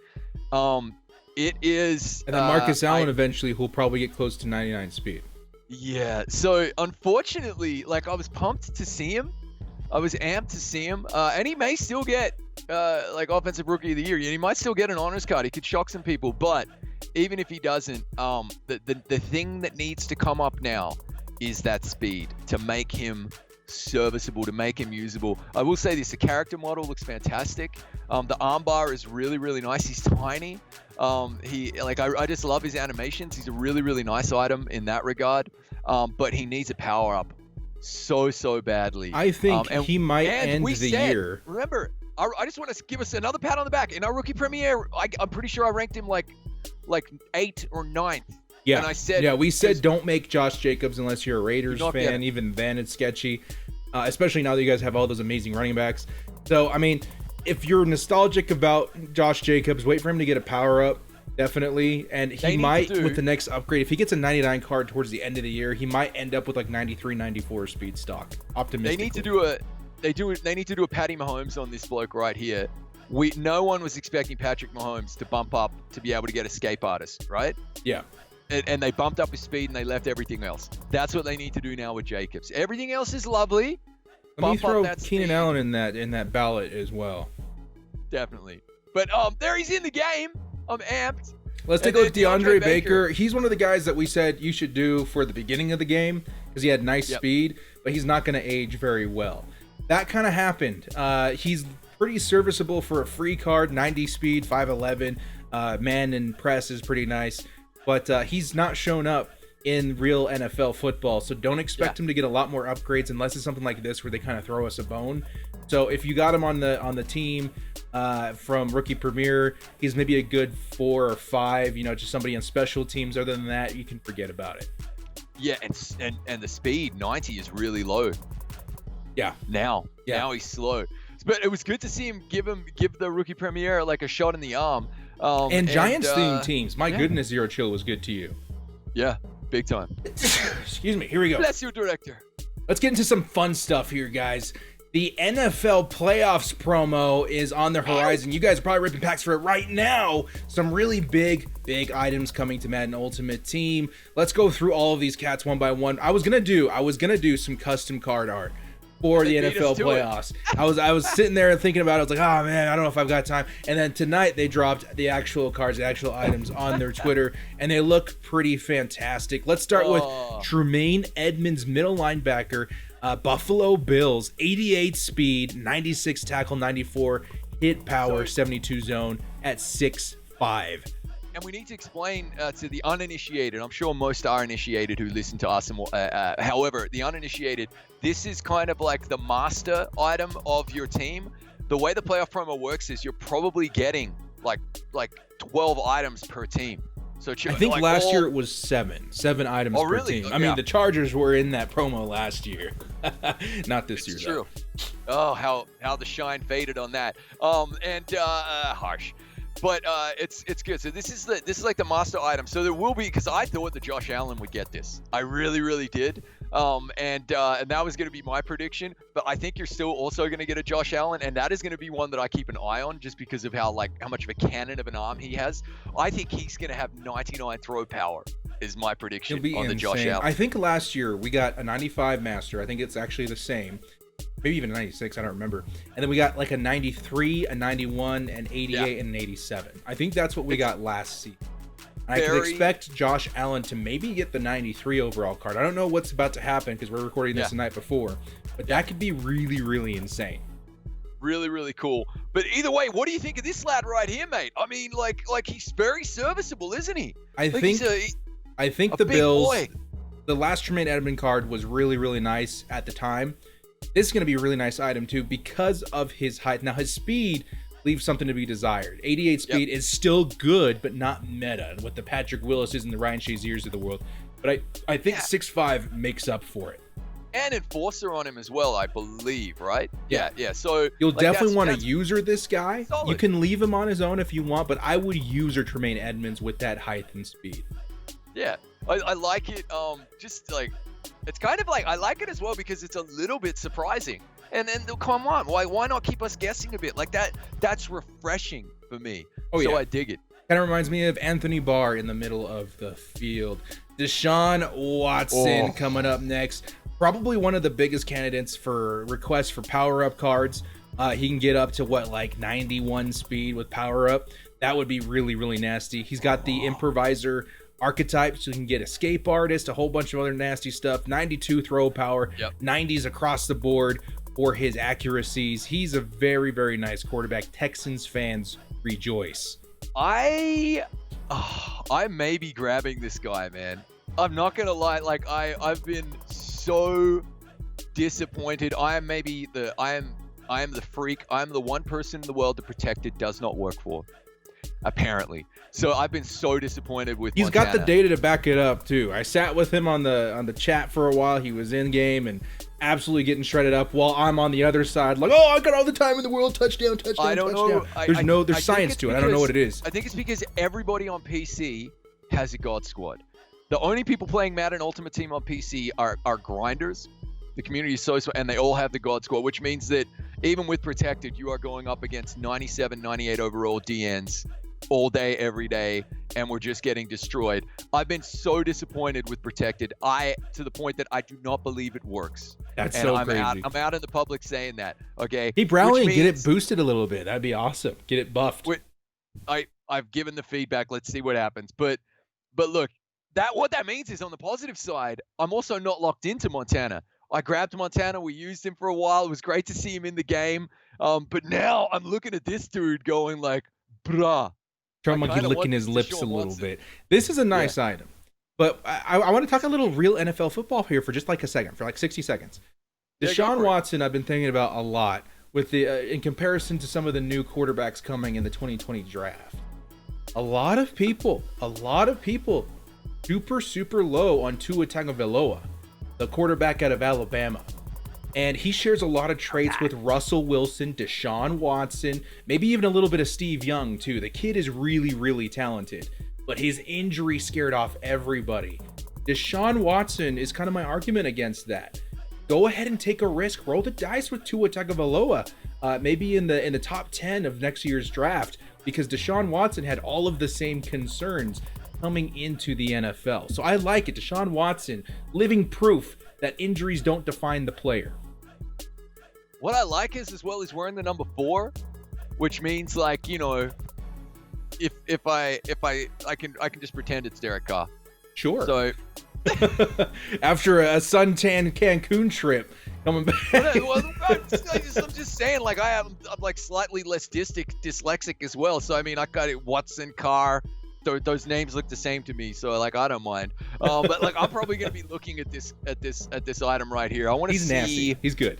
It is.
And then Marcus Allen eventually, who'll probably get close to 99 speed.
Yeah. So unfortunately, like, I was pumped to see him. I was amped to see him, and he may still get like Offensive Rookie of the Year. He might still get an honors card. He could shock some people, but even if he doesn't, the thing that needs to come up now is that speed to make him serviceable, to make him usable. I will say this: the character model looks fantastic. The armbar is really, really nice. He's tiny. I just love his animations. He's a really, really nice item in that regard. But he needs a power up so badly.
I think he might end the year.
Remember, I just want to give us another pat on the back. In our rookie premiere, I'm pretty sure I ranked him like 8th or 9th.
Yeah,
and I said,
we said don't make Josh Jacobs unless you're a Raiders fan. Even then, it's sketchy, especially now that you guys have all those amazing running backs. So, I mean, if you're nostalgic about Josh Jacobs, wait for him to get a power up, definitely. And he might, with the next upgrade, if he gets a 99 card towards the end of the year, he might end up with like 93, 94 speed stock. Optimistically.
They need to do a Patty Mahomes on this bloke right here. No one was expecting Patrick Mahomes to bump up to be able to get escape artist, right?
Yeah.
And they bumped up his speed and they left everything else. That's what they need to do now with Jacobs. Everything else is lovely.
Let me throw Keenan Allen in that ballot as well.
Definitely. But there he's in the game. I'm amped.
Let's take a look at DeAndre Baker. He's one of the guys that we said you should do for the beginning of the game because he had nice speed, but he's not going to age very well. That kind of happened. He's pretty serviceable for a free card, 90 speed, 5'11". Man and press is pretty nice. But he's not shown up in real NFL football, so don't expect him to get a lot more upgrades unless it's something like this where they kind of throw us a bone. So if you got him on the team from Rookie Premier, he's maybe a good 4 or 5. Just somebody on special teams. Other than that, you can forget about it.
Yeah, and the speed 90 is really low.
Yeah.
Now he's slow. But it was good to see him give the Rookie Premier like a shot in the arm.
And Giants themed teams. My goodness, Zero Chill was good to you.
Yeah, big time.
Excuse me. Here we go.
Bless you, director.
Let's get into some fun stuff here, guys. The NFL playoffs promo is on the horizon. You guys are probably ripping packs for it right now. Some really big items coming to Madden Ultimate Team. Let's go through all of these cats one by one. I was gonna do some custom card art for the NFL playoffs. I was sitting there and thinking about it. I was like, oh man, I don't know if I've got time. And then tonight they dropped the actual cards, the actual items on their Twitter, and they look pretty fantastic. Let's start with Jermaine Edmunds, middle linebacker, Buffalo Bills, 88 speed, 96 tackle, 94 hit power, 72 zone at 6'5".
And we need to explain to the uninitiated, I'm sure most are initiated who listen to us, however, the uninitiated, this is kind of like the master item of your team. The way the playoff promo works is you're probably getting like 12 items per team. So
I think last year it was seven items per team. I mean, the Chargers were in that promo last year. Not this year,
true. Oh, how the shine faded on that. Harsh. But it's good. So this is like the master item. So there will be, because I thought that Josh Allen would get this. I really did. And that was going to be my prediction. But I think you're still also going to get a Josh Allen, and that is going to be one that I keep an eye on just because of how much of a cannon of an arm he has. I think he's going to have 99 throw power. Is my prediction on the Josh Allen.
I think last year we got a 95 master. I think it's actually the same. Maybe even a 96, I don't remember. And then we got like a 93, a 91, an 88, and an 87. I think that's what we got last season. I could expect Josh Allen to maybe get the 93 overall card. I don't know what's about to happen because we're recording this the night before, but that could be really insane.
Really cool. But either way, what do you think of this lad right here, mate? I mean, like he's very serviceable, isn't he?
I think the Bills, the last Jermaine Edmunds card was really nice at the time. This is going to be a really nice item too because of his height. Now his speed leaves something to be desired. 88 speed is still good, but not meta with the Patrick Willis and the Ryan Shaziers of the world. But I think 6'5" makes up for it.
and enforcer on him as well, I believe, right?
Yeah.
Yeah. So
You'll
like,
definitely want to
that's
user this guy.
solid.
You can leave him on his own if you want, but I would user Jermaine Edmunds with that height and speed.
Yeah, I like it. Just like it's kind of like I like it as well because it's a little bit surprising. And then come on, why not keep us guessing a bit like that? That's refreshing for me.
Oh,
so
yeah.
I dig it.
Kind of reminds me of Anthony Barr in the middle of the field. Deshaun Watson coming up next. Probably one of the biggest candidates for requests for power-up cards. He can get up to, like 91 speed with power-up. That would be really, really nasty. He's got the improviser archetype, so he can get escape artist, a whole bunch of other nasty stuff. 92 throw power, 90s across the board for his accuracies. He's a very, very nice quarterback. Texans fans rejoice.
I may be grabbing this guy, man. I'm not gonna lie. Like I've been so disappointed. I am the freak. I'm the one person in the world that Protected does not work for, apparently. So I've been so disappointed with.
He's
Montana.
got the data to back it up too. I sat with him on the chat for a while. He was in game and absolutely getting shredded up, while I'm on the other side like, oh, I got all the time in the world, touchdown.
I don't
touchdown.
know.
There's science to it. I don't know what it is.
I think it's because everybody on PC has a God Squad. The only people playing Madden Ultimate Team on PC are grinders. The community is so, and they all have the God Squad, which means that even with Protected, you are going up against 97, 98 overall DNs all day, every day, and we're just getting destroyed. I've been so disappointed with Protected, to the point that I do not believe it works.
That's
and
so
I'm
crazy.
I'm out in the public saying that. Okay.
Keep rallying,
Which
get
means-
it boosted a little bit. That'd be awesome. Get it buffed.
I've given the feedback. Let's see what happens. But look, what that means is on the positive side, I'm also not locked into Montana. I grabbed Montana. We used him for a while. It was great to see him in the game. But now I'm looking at this dude going like, bruh.
Trumpetmonkey licking his lips a little bit. This is a nice item. But I want to talk a little real NFL football here for just like a second, for like 60 seconds. Deshaun Watson, I've been thinking about a lot with the in comparison to some of the new quarterbacks coming in the 2020 draft. A lot of people super low on Tua Tagovailoa, the quarterback out of Alabama. And he shares a lot of traits with Russell Wilson, Deshaun Watson, maybe even a little bit of Steve Young too. The kid is really, really talented, but his injury scared off everybody. Deshaun Watson is kind of my argument against that. Go ahead and take a risk. Roll the dice with Tua Tagovailoa, maybe in the top 10 of next year's draft, because Deshaun Watson had all of the same concerns coming into the NFL. So I like it. Deshaun Watson, living proof that injuries don't define the player.
What I like is as well he's wearing the number 4, which means like, you know, if I can just pretend it's Derek Carr.
Sure.
So
after a suntan Cancun trip coming back.
I'm just saying, like I'm like slightly less dyslexic as well. So I mean, I got it. Watson, Carr. Those names look the same to me, so like I don't mind. But like I'm probably gonna be looking at this item right here. I want to see.
Nasty. He's good.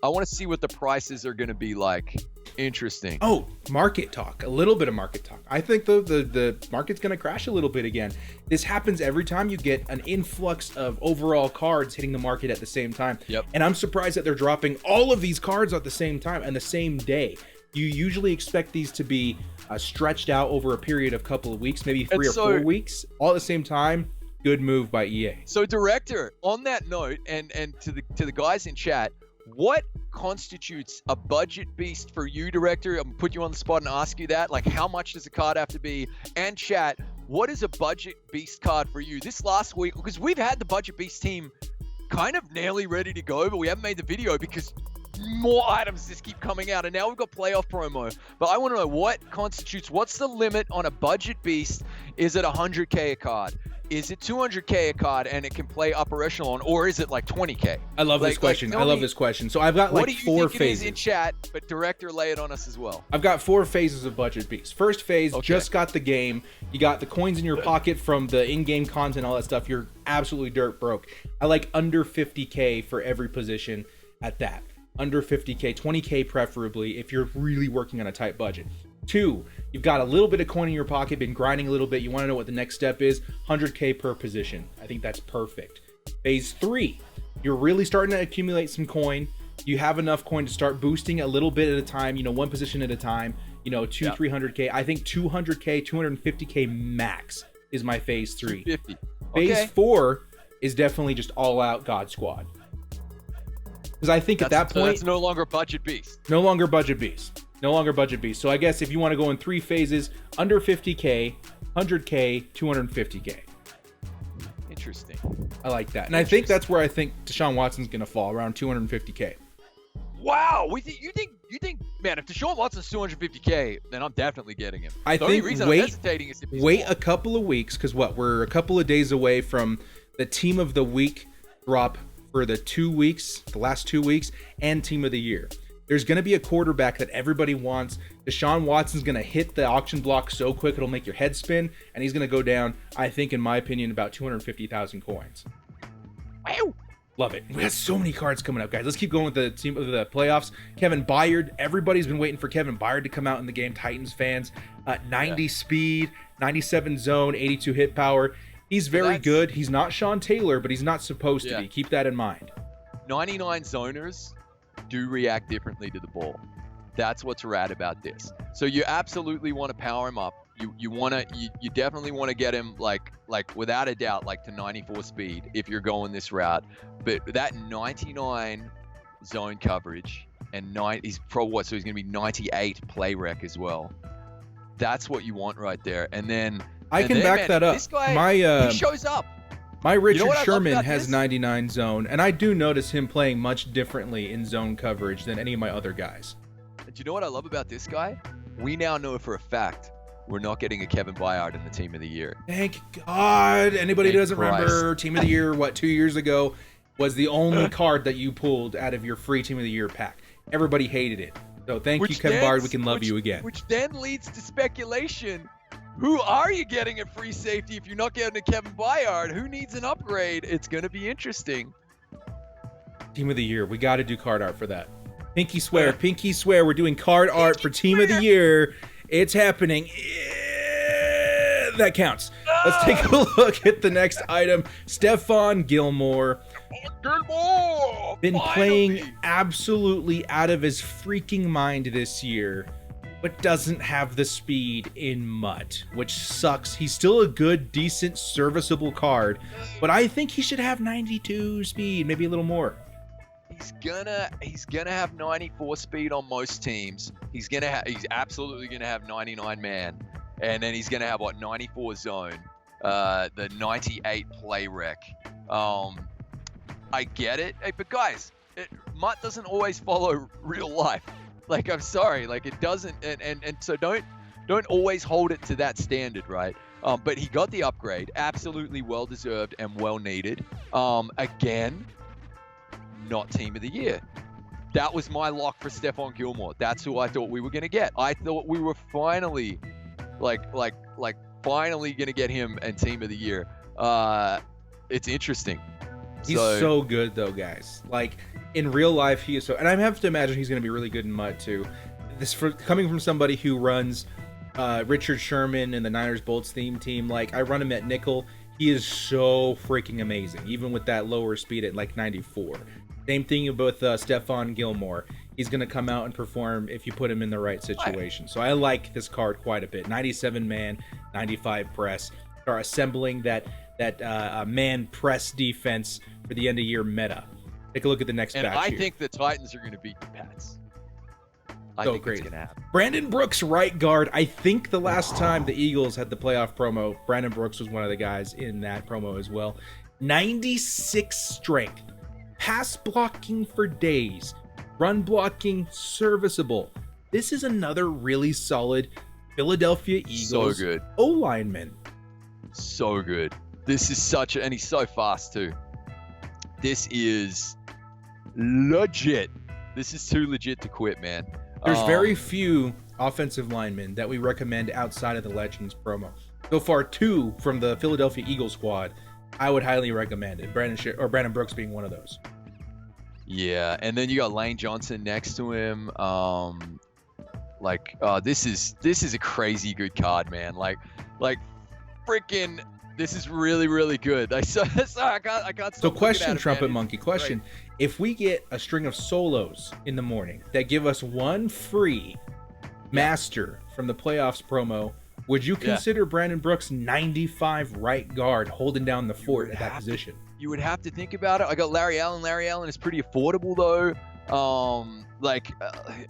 I want to see what the prices are gonna be like. Interesting.
Oh, market talk. A little bit of market talk. I think the market's gonna crash a little bit again. This happens every time you get an influx of overall cards hitting the market at the same time.
Yep.
And I'm surprised that they're dropping all of these cards at the same time and the same day. You usually expect these to be stretched out over a period of a couple of weeks, maybe 3 or 4 weeks, all at the same time. Good move by EA.
So, Director, on that note, and to the guys in chat, what constitutes a budget beast for you, Director? I'm gonna put you on the spot and ask you that. Like, how much does a card have to be? And chat, what is a budget beast card for you? This last week, because we've had the budget beast team kind of nearly ready to go, but we haven't made the video because more items just keep coming out, and now we've got playoff promo. But I want to know what's the limit on a budget beast? Is it 100k a card? Is it 200k a card and it can play upper echelon, or is it like 20k?
I love this question. I love this question. So I've got
what
like
do you
4
think
phases.
It is in chat, but Director, lay it on us as well.
I've got 4 phases of budget beast. First phase, just got the game. You got the coins in your pocket from the in-game content, all that stuff. You're absolutely dirt broke. I like under 50k for every position at that. Under 50k, 20k preferably if you're really working on a tight budget. 2, you've got a little bit of coin in your pocket, been grinding a little bit, you want to know what the next step is, 100k per position. I think that's perfect. Phase 3, You're really starting to accumulate some coin. You have enough coin to start boosting a little bit at a time, one position at a time, 300K. I think 200K, 250K max is my phase 3.
250.
Phase 4 is definitely just all out God Squad. Because I think at that point,
that's no longer budget beast.
No longer budget beast. So I guess if you want to go in 3 phases, under 50K, 100K, 250K.
Interesting.
I like that. And I think that's where I think Deshaun Watson's going to fall, around 250K.
Wow. You think, man, if Deshaun Watson's 250K, then I'm definitely getting him.
I
the
think
only reason I'm hesitating is if he's
wait
small.
a couple of weeks, because we're a couple of days away from the team of the week drop for the last 2 weeks, and team of the year. There's going to be a quarterback that everybody wants. Deshaun Watson's going to hit the auction block so quick it'll make your head spin, and he's going to go down, I think, in my opinion, about 250,000 coins.
Wow.
Love it. We got so many cards coming up, guys. Let's keep going with the team of the playoffs. Kevin Byard. Everybody's been waiting for Kevin Byard to come out in the game. Titans fans. 90 speed, 97 zone, 82 hit power. He's very good. He's not Sean Taylor, but he's not supposed to be. Keep that in mind. 99
zoners do react differently to the ball. That's what's rad about this. So you absolutely want to power him up. You definitely want to get him like without a doubt like to 94 speed if you're going this route. But that 99 zone coverage and he's pro what? So he's going to be 98 play rec as well. That's what you want right there. And then
I can back that up.
This guy, he shows up.
My Richard Sherman has 99 zone, and I do notice him playing much differently in zone coverage than any of my other guys.
Do you know what I love about this guy? We now know for a fact we're not getting a Kevin Byard in the team of the year.
Thank God. Anybody who doesn't remember, team of the year, 2 years ago, was the only card that you pulled out of your free team of the year pack. Everybody hated it. So thank you, Kevin Byard. We can love you again.
Which then leads to speculation. Who are you getting at free safety if you're not getting a Kevin Byard? Who needs an upgrade? It's going to be interesting.
Team of the year. We got to do card art for that. Pinky swear. Pinky swear. We're doing card art for team of the year. It's happening. That counts. Let's take a look at the next item. Stephon Gilmore. Been playing absolutely out of his freaking mind this year, but doesn't have the speed in MUT, which sucks. He's still a good, decent, serviceable card, but I think he should have 92 speed, maybe a little more.
He's gonna have 94 speed on most teams. He's absolutely gonna have 99 man, and then he's gonna have 94 zone, the 98 play rec. I get it, but guys, MUT doesn't always follow real life. Like, I'm sorry, like it doesn't, and so don't always hold it to that standard, right? But he got the upgrade, absolutely well deserved and well needed. Again, not team of the year. That was my lock for Stephon Gilmore. That's who I thought we were gonna get. I thought we were finally, finally gonna get him and team of the year. It's interesting.
He's so good though, guys. Like in real life, he is so, and I have to imagine he's going to be really good in MUT too. Coming from somebody who runs Richard Sherman and the Niners Bolts theme team, like I run him at nickel. He is so freaking amazing, even with that lower speed at like 94. Same thing with Stephon Gilmore. He's going to come out and perform if you put him in the right situation. So I like this card quite a bit. 97 man, 95 press. Start assembling that man press defense for the end of year meta. Take a look at the next batch here.
And I think the Titans are going to beat the Pats. I think it's going to happen.
Brandon Brooks, right guard. I think the last time the Eagles had the playoff promo, Brandon Brooks was one of the guys in that promo as well. 96 strength. Pass blocking for days. Run blocking serviceable. This is another really solid Philadelphia Eagles O-lineman.
So good. This is and he's so fast too. This is legit. This is too legit to quit, man.
There's very few offensive linemen that we recommend outside of the Legends promo. So far, 2 from the Philadelphia Eagles squad, I would highly recommend it. Brandon Brooks being one of those.
Yeah, and then you got Lane Johnson next to him. This is a crazy good card, man. Like freaking This is really, really good. I can't stop
So
looking
question,
at it,
Trumpet
man.
Monkey,
It's
question.
great.
If we get a string of solos in the morning that give us one free master from the playoffs promo, would you consider Brandon Brooks 95 right guard holding down the fort at that position?
You would have to think about it. I got Larry Allen. Larry Allen is pretty affordable though.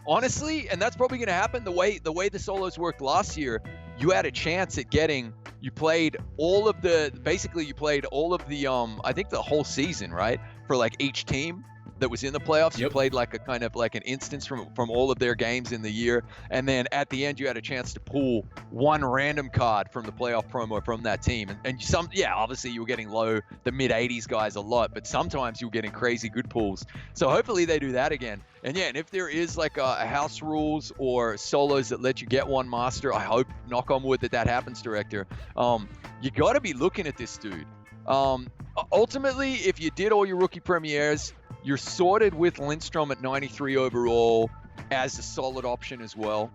Honestly, and that's probably going to happen. The way the solos worked last year, you had a chance at getting. You played all of the. Basically, you played all of the. I think the whole season, right? For like each team that was in the playoffs, you played like a kind of like an instance from all of their games in the year, and then at the end you had a chance to pull one random card from the playoff promo from that team, and obviously you were getting the mid 80s guys a lot, but sometimes you were getting crazy good pulls. So hopefully they do that again. And and if there is like a house rules or solos that let you get one master, I hope, knock on wood, that happens, director. You got to be looking at this dude. Ultimately, if you did all your rookie premieres, you're sorted with Lindstrom at 93 overall as a solid option as well.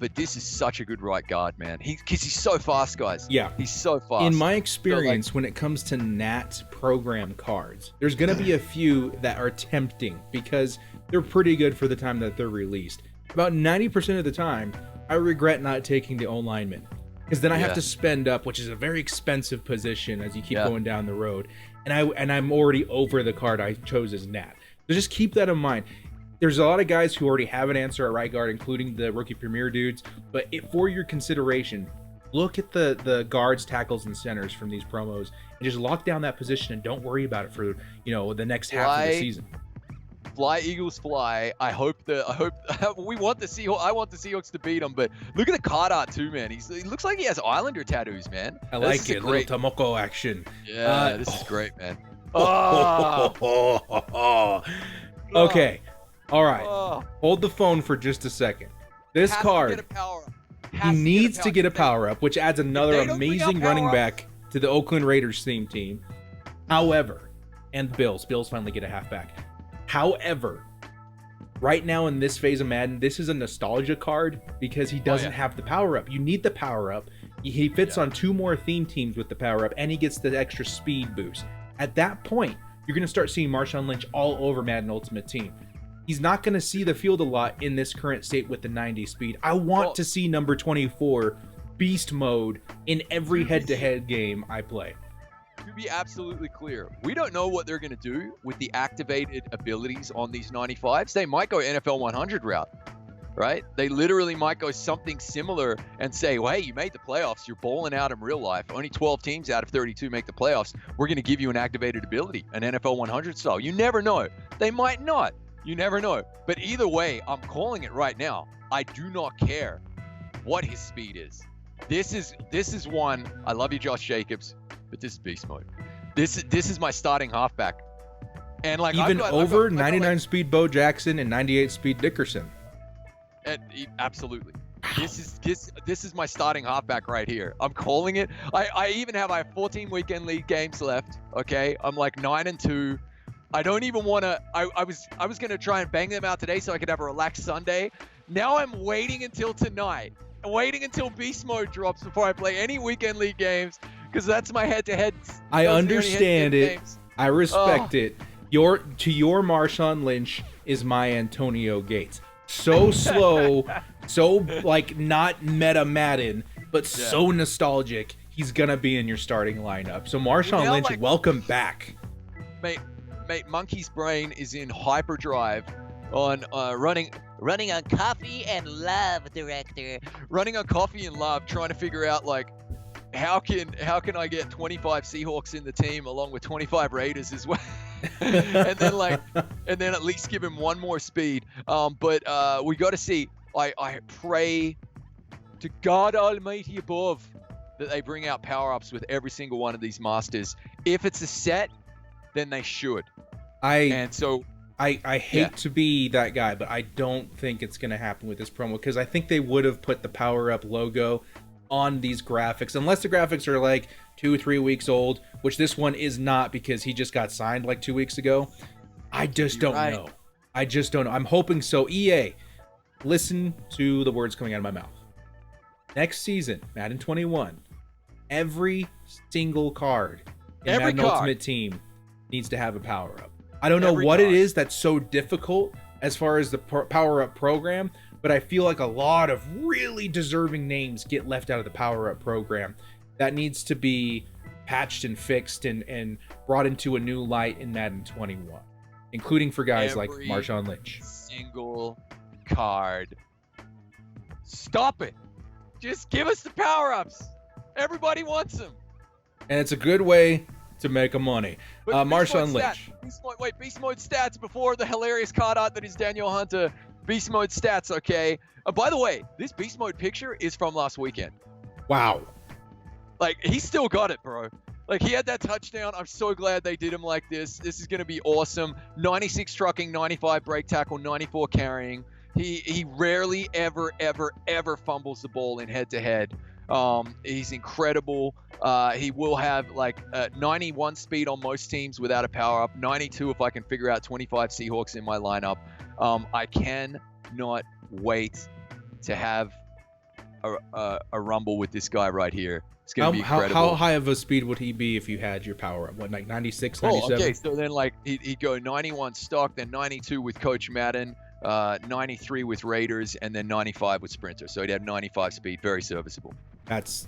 But this is such a good right guard, man. Because he's so fast, guys.
Yeah.
He's so fast.
In my experience, when it comes to Nat program cards, there's going to be a few that are tempting because they're pretty good for the time that they're released. About 90% of the time, I regret not taking the O lineman. Because then I have to spend up, which is a very expensive position as you keep going down the road. And I'm already over the card I chose as Nat. So just keep that in mind. There's a lot of guys who already have an answer at right guard, including the rookie premier dudes. But for your consideration, look at the guards, tackles, and centers from these promos, and just lock down that position and don't worry about it for the next half of the season.
Fly, Eagles, fly. I hope we want the Seahawks. I want the Seahawks to beat them, but look at the card art too, man. He looks like he has Islander tattoos, man.
I like it. Little Tomoko action.
Yeah, this is great, man.
Okay. All right. Hold the phone for just a second. This card, he needs to get a power up, which adds another amazing running back to the Oakland Raiders team. However, and Bills finally get a halfback. However, right now in this phase of Madden, this is a nostalgia card because he doesn't have the power up. You need the power up. He fits on 2 more theme teams with the power up, and he gets the extra speed boost. At that point, you're going to start seeing Marshawn Lynch all over Madden Ultimate Team. He's not going to see the field a lot in this current state with the 90 speed. I want to see number 24 beast mode in every head-to-head game I play.
To be absolutely clear, we don't know what they're going to do with the activated abilities on these 95s. They might go NFL 100 route, right? They literally might go something similar and say, well, hey, you made the playoffs. You're bowling out in real life. Only 12 teams out of 32 make the playoffs. We're going to give you an activated ability, an NFL 100 style. You never know. They might not. You never know. But either way, I'm calling it right now. I do not care what his speed is. This is one. I love you, Josh Jacobs, but this is beast mode. This is my starting halfback. And like
even over 99 speed Bo Jackson and 98 speed Dickerson.
Absolutely. This is my starting halfback right here. I'm calling it. I even have 14 weekend league games left. Okay, I'm like 9-2. I don't even want to. I was gonna try and bang them out today so I could have a relaxed Sunday. Now I'm waiting until tonight. I'm waiting until beast mode drops before I play any weekend league games because that's my head-to-head.
I understand it.
Games.
I respect it. Your Marshawn Lynch is my Antonio Gates. So slow, so like not meta Madden, but so nostalgic. He's gonna be in your starting lineup. So Marshawn Lynch, welcome back.
Mate, Monkey's brain is in hyperdrive on running on coffee and love, director. Running on coffee and love, trying to figure out like how can I get 25 Seahawks in the team along with 25 Raiders as well, and then at least give him one more speed. But we got to see. I pray to God Almighty above that they bring out power-ups with every single one of these masters. If it's a set, then they should. I hate
to be that guy, but I don't think it's going to happen with this promo because I think they would have put the Power Up logo on these graphics, unless the graphics are like 2 or 3 weeks old, which this one is not because he just got signed like 2 weeks ago. I just don't know. I just don't know. I'm hoping so. EA, listen to the words coming out of my mouth. Next season, Madden 21, every single card in
Every
Madden
card.
Ultimate Team needs to have a power-up. I don't know
Every
what it
card.
is that's so difficult as far as the power-up program, but I feel like a lot of really deserving names get left out of the power-up program. That needs to be patched and fixed and brought into a new light in Madden 21, including for guys like
Every
Marshawn Lynch.
Single card. Stop it. Just give us the power-ups. Everybody wants them.
And it's a good way to make a money.
But Beast
Marshawn
Mode
Lynch.
Beast Mode stats before the hilarious card art that is Daniel Hunter. Beast Mode stats, okay? By the way, this Beast Mode picture is from last weekend.
Wow.
Like, he still got it, bro. Like, he had that touchdown. I'm so glad they did him like this. This is going to be awesome. 96 trucking, 95 break tackle, 94 carrying. He rarely, ever fumbles the ball in head-to-head. He's incredible. He will have, like, 91 speed on most teams without a power-up. 92 if I can figure out 25 Seahawks in my lineup. I cannot wait to have a rumble with this guy right here. It's going to be incredible.
How high of a speed would he be if you had your power up? What, like 96, 97?
Oh, okay. So then, like, he'd go 91 stock, then 92 with Coach Madden, 93 with Raiders, and then 95 with Sprinter. So he'd have 95 speed. Very serviceable.
That's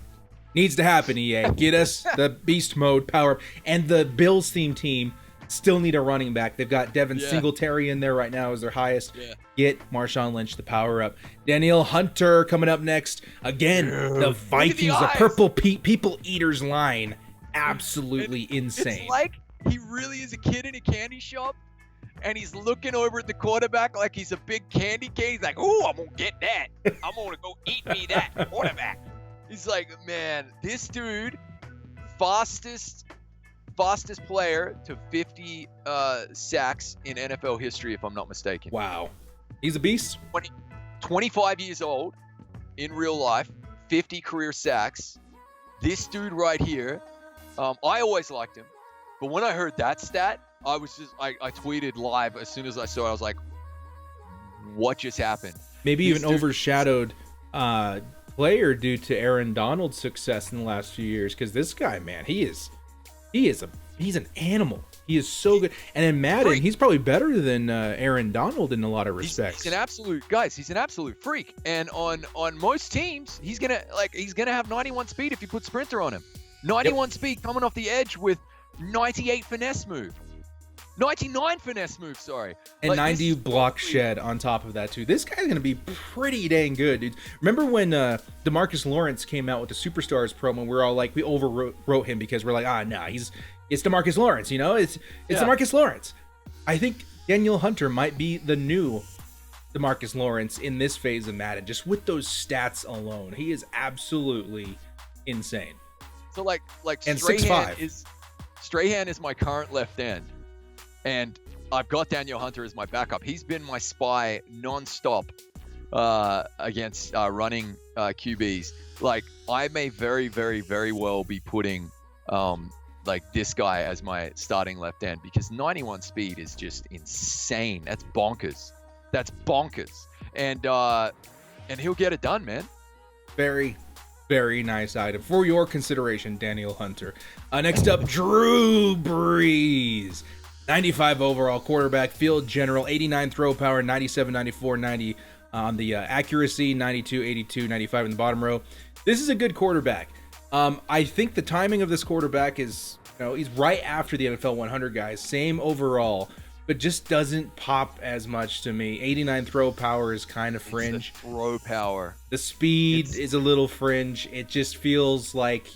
needs to happen, EA. Get us the beast mode power up. And the Bills theme team still need a running back. They've got Devin Singletary in there right now as their highest.
Yeah.
Get Marshawn Lynch the power up. Daniel Hunter coming up next. Again, the Vikings, the
eyes.
Purple People Eaters line. Absolutely insane.
It's like he really is a kid in a candy shop, and he's looking over at the quarterback like he's a big candy cane. He's like, "Ooh, I'm gonna get that. I'm gonna go eat me that quarterback." He's like, man, this dude, fastest player to 50 sacks in NFL history, if I'm not mistaken.
Wow. He's a beast.
25 years old in real life, 50 career sacks. This dude right here, I always liked him, but when I heard that stat, I tweeted live as soon as I saw it. I was like, what just happened?
Maybe
This
even
dude-
overshadowed player due to Aaron Donald's success in the last few years, because this guy, man, he's an animal. He is so good, and in Madden, he's probably better than Aaron Donald in a lot of respects.
He's an absolute freak. And on most teams, he's gonna have 91 speed if you put Sprinter on him. 91 speed coming off the edge with 98 finesse move. 99 finesse move, sorry.
And
Like,
90
this is
block
totally-
shed on top of that too. This guy's gonna be pretty dang good, dude. Remember when DeMarcus Lawrence came out with the Superstars promo? We were all like, we overwrote him because we're like, it's DeMarcus Lawrence, you know? It's DeMarcus Lawrence. I think Daniel Hunter might be the new DeMarcus Lawrence in this phase of Madden, just with those stats alone. He is absolutely insane.
So like
And
Strahan
6'5".
Strahan is my current left end, and I've got Daniel Hunter as my backup. He's been my spy nonstop against running QBs. Like, I may very, very, very well be putting like this guy as my starting left end, because 91 speed is just insane. That's bonkers. And he'll get it done, man.
Very, very nice item for your consideration, Daniel Hunter. Next up, Drew Brees. 95 overall quarterback, field general, 89 throw power, 97, 94, 90 on the accuracy, 92, 82, 95 in the bottom row. This is a good quarterback. I think the timing of this quarterback is, he's right after the NFL 100 guys, same overall, but just doesn't pop as much to me. 89 throw power is kind of fringe.
It's the throw power.
The speed is a little fringe. It just feels like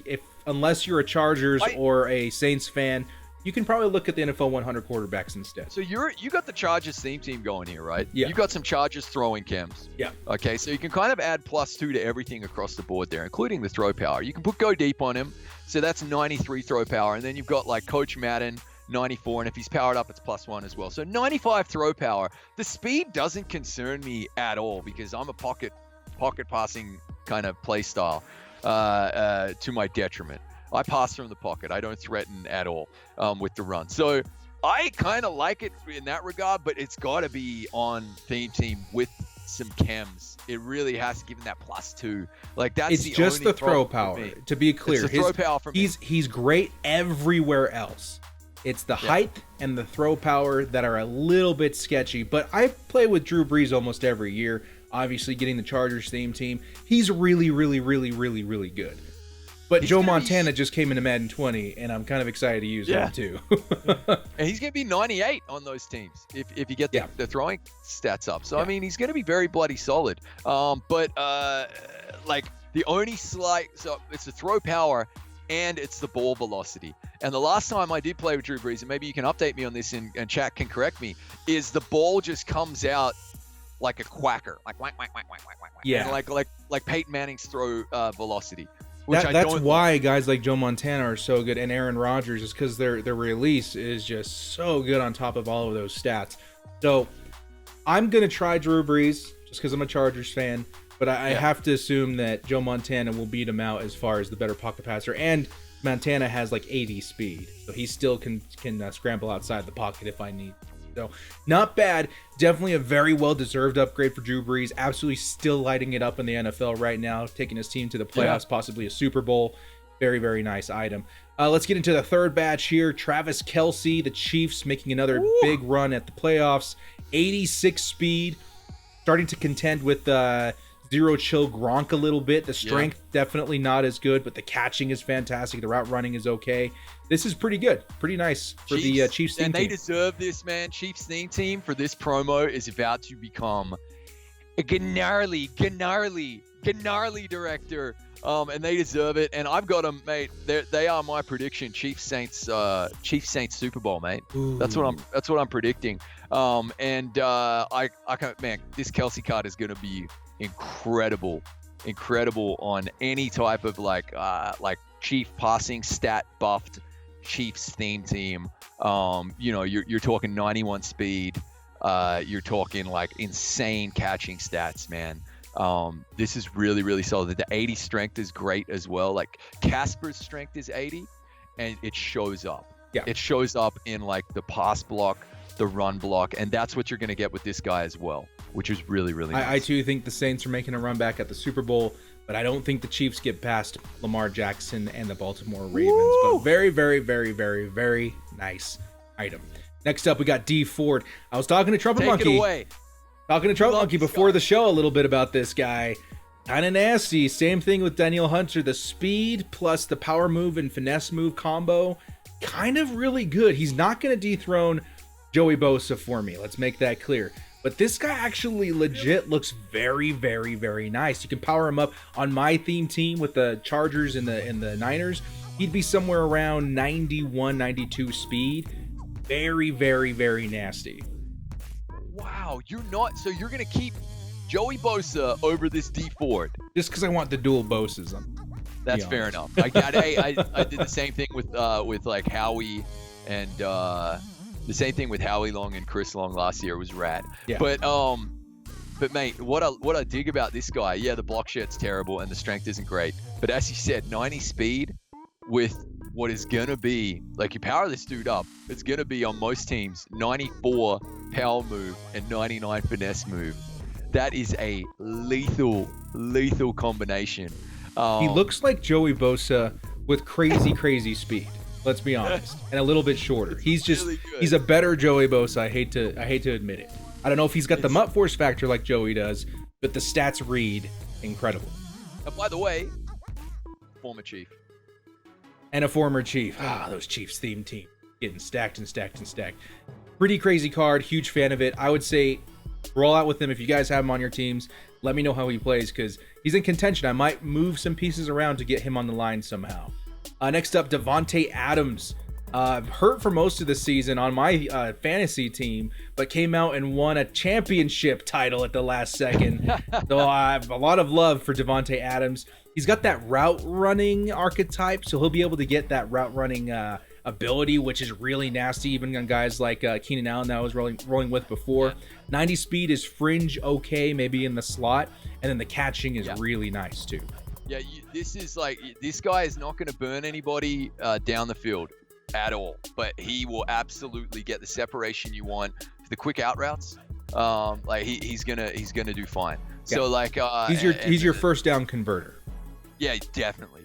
unless you're a Chargers or a Saints fan, you can probably look at the NFL 100 quarterbacks instead.
So you got the Chargers theme team going here, right?
Yeah.
You got some Chargers throwing chems.
Yeah.
Okay, so you can kind of add +2 to everything across the board there, including the throw power. You can go deep on him, so that's 93 throw power, and then you've got like Coach Madden, 94, and if he's powered up, it's +1 as well. So 95 throw power. The speed doesn't concern me at all, because I'm a pocket passing kind of play style to my detriment. I pass from the pocket. I don't threaten at all with the run. So I kind of like it in that regard, but it's got to be on theme team with some chems. It really has to give him that +2. Like that's
It's just the throw power. To be clear,
it's the throw power for me.
He's great everywhere else. It's the height and the throw power that are a little bit sketchy. But I play with Drew Brees almost every year. Obviously, getting the Chargers theme team, he's really, really, really, really, really good. But Joe Montana just came into Madden 20, and I'm kind of excited to use him too.
And he's going to be 98 on those teams if you get the throwing stats up. So, I mean, he's going to be very bloody solid. But like the only so it's the throw power and it's the ball velocity. And the last time I did play with Drew Brees, and maybe you can update me on this and chat can correct me, is the ball just comes out like a quacker, like whack, whack, whack, whack, whack, whack.
Yeah.
And like Peyton Manning's throw velocity.
That's why guys like Joe Montana are so good, and Aaron Rodgers is because their release is just so good on top of all of those stats. So I'm gonna try Drew Brees just because I'm a Chargers fan, but I have to assume that Joe Montana will beat him out as far as the better pocket passer, and Montana has like 80 speed, so he still can scramble outside the pocket if I need. So not bad. Definitely a very well-deserved upgrade for Drew Brees. Absolutely still lighting it up in the NFL right now, taking his team to the playoffs, possibly a Super Bowl. Very, very nice item. Let's get into the third batch here. Travis Kelce, the Chiefs, making another big run at the playoffs. 86 speed, starting to contend with Zero Chill Gronk a little bit. The strength definitely not as good, but the catching is fantastic. The route running is okay. This is pretty good. Pretty nice for the Chiefs theme team.
And they deserve this, man. Chiefs theme team for this promo is about to become a gnarly director. And they deserve it. And I've got them, mate. They are my prediction. Chiefs Saints Super Bowl, mate.
Ooh.
That's what I'm predicting. I can't, man. This Kelce card is gonna be incredible on any type of like Chief passing stat buffed Chiefs theme team. You're talking 91 speed. You're talking like insane catching stats, man. This is really, really solid. The 80 strength is great as well. Like Casper's strength is 80, and it shows up.
Yeah.
It shows up in like the pass block, the run block, and that's what you're going to get with this guy as well, which is really, really nice.
I too think the Saints are making a run back at the Super Bowl, but I don't think the Chiefs get past Lamar Jackson and the Baltimore Ravens. But very, very, very, very, very nice item. Next up, we got D Ford. I was talking to Trumpetmonkey.
Take it away.
Talking to Trumpetmonkey before the show a little bit about this guy. Kind of nasty. Same thing with Daniel Hunter. The speed plus the power move and finesse move combo, kind of really good. He's not going to dethrone Joey Bosa for me. Let's make that clear. But this guy actually legit looks very, very, very nice. You can power him up on my theme team with the Chargers and the Niners. He'd be somewhere around 91, 92 speed. Very, very, very nasty.
Wow, you're going to keep Joey Bosa over this D Ford.
Just because I want the dual Bosas.
That's fair enough. I did the same thing with like Howie and the same thing with Howie Long and Chris Long last year. It was rad. Yeah. But mate, what I dig about this guy, the block shit's terrible and the strength isn't great. But as you said, 90 speed with what is gonna be like you power this dude up, it's gonna be on most teams 94 power move and 99 finesse move. That is a lethal combination.
He looks like Joey Bosa with crazy speed. Let's be honest, and a little bit shorter. He's a better Joey Bosa. I hate to admit it. I don't know if he's got the MUT force factor like Joey does, but the stats read incredible.
And by the way, former Chief.
And a former Chief. Those Chiefs theme team getting stacked. Pretty crazy card. Huge fan of it. I would say roll out with him if you guys have him on your teams. Let me know how he plays because he's in contention. I might move some pieces around to get him on the line somehow. Next up, Davante Adams. Hurt for most of the season on my fantasy team, but came out and won a championship title at the last second. So I have a lot of love for Davante Adams. He's got that route running archetype, so he'll be able to get that route running ability, which is really nasty, even on guys like Keenan Allen that I was rolling with before. 90 speed is fringe okay, maybe in the slot, and then the catching is really nice too.
Yeah, this guy is not going to burn anybody down the field at all, but he will absolutely get the separation you want for the quick out routes, Like he's gonna do fine.
Yeah.
So like
he's your first down converter.
Yeah, definitely.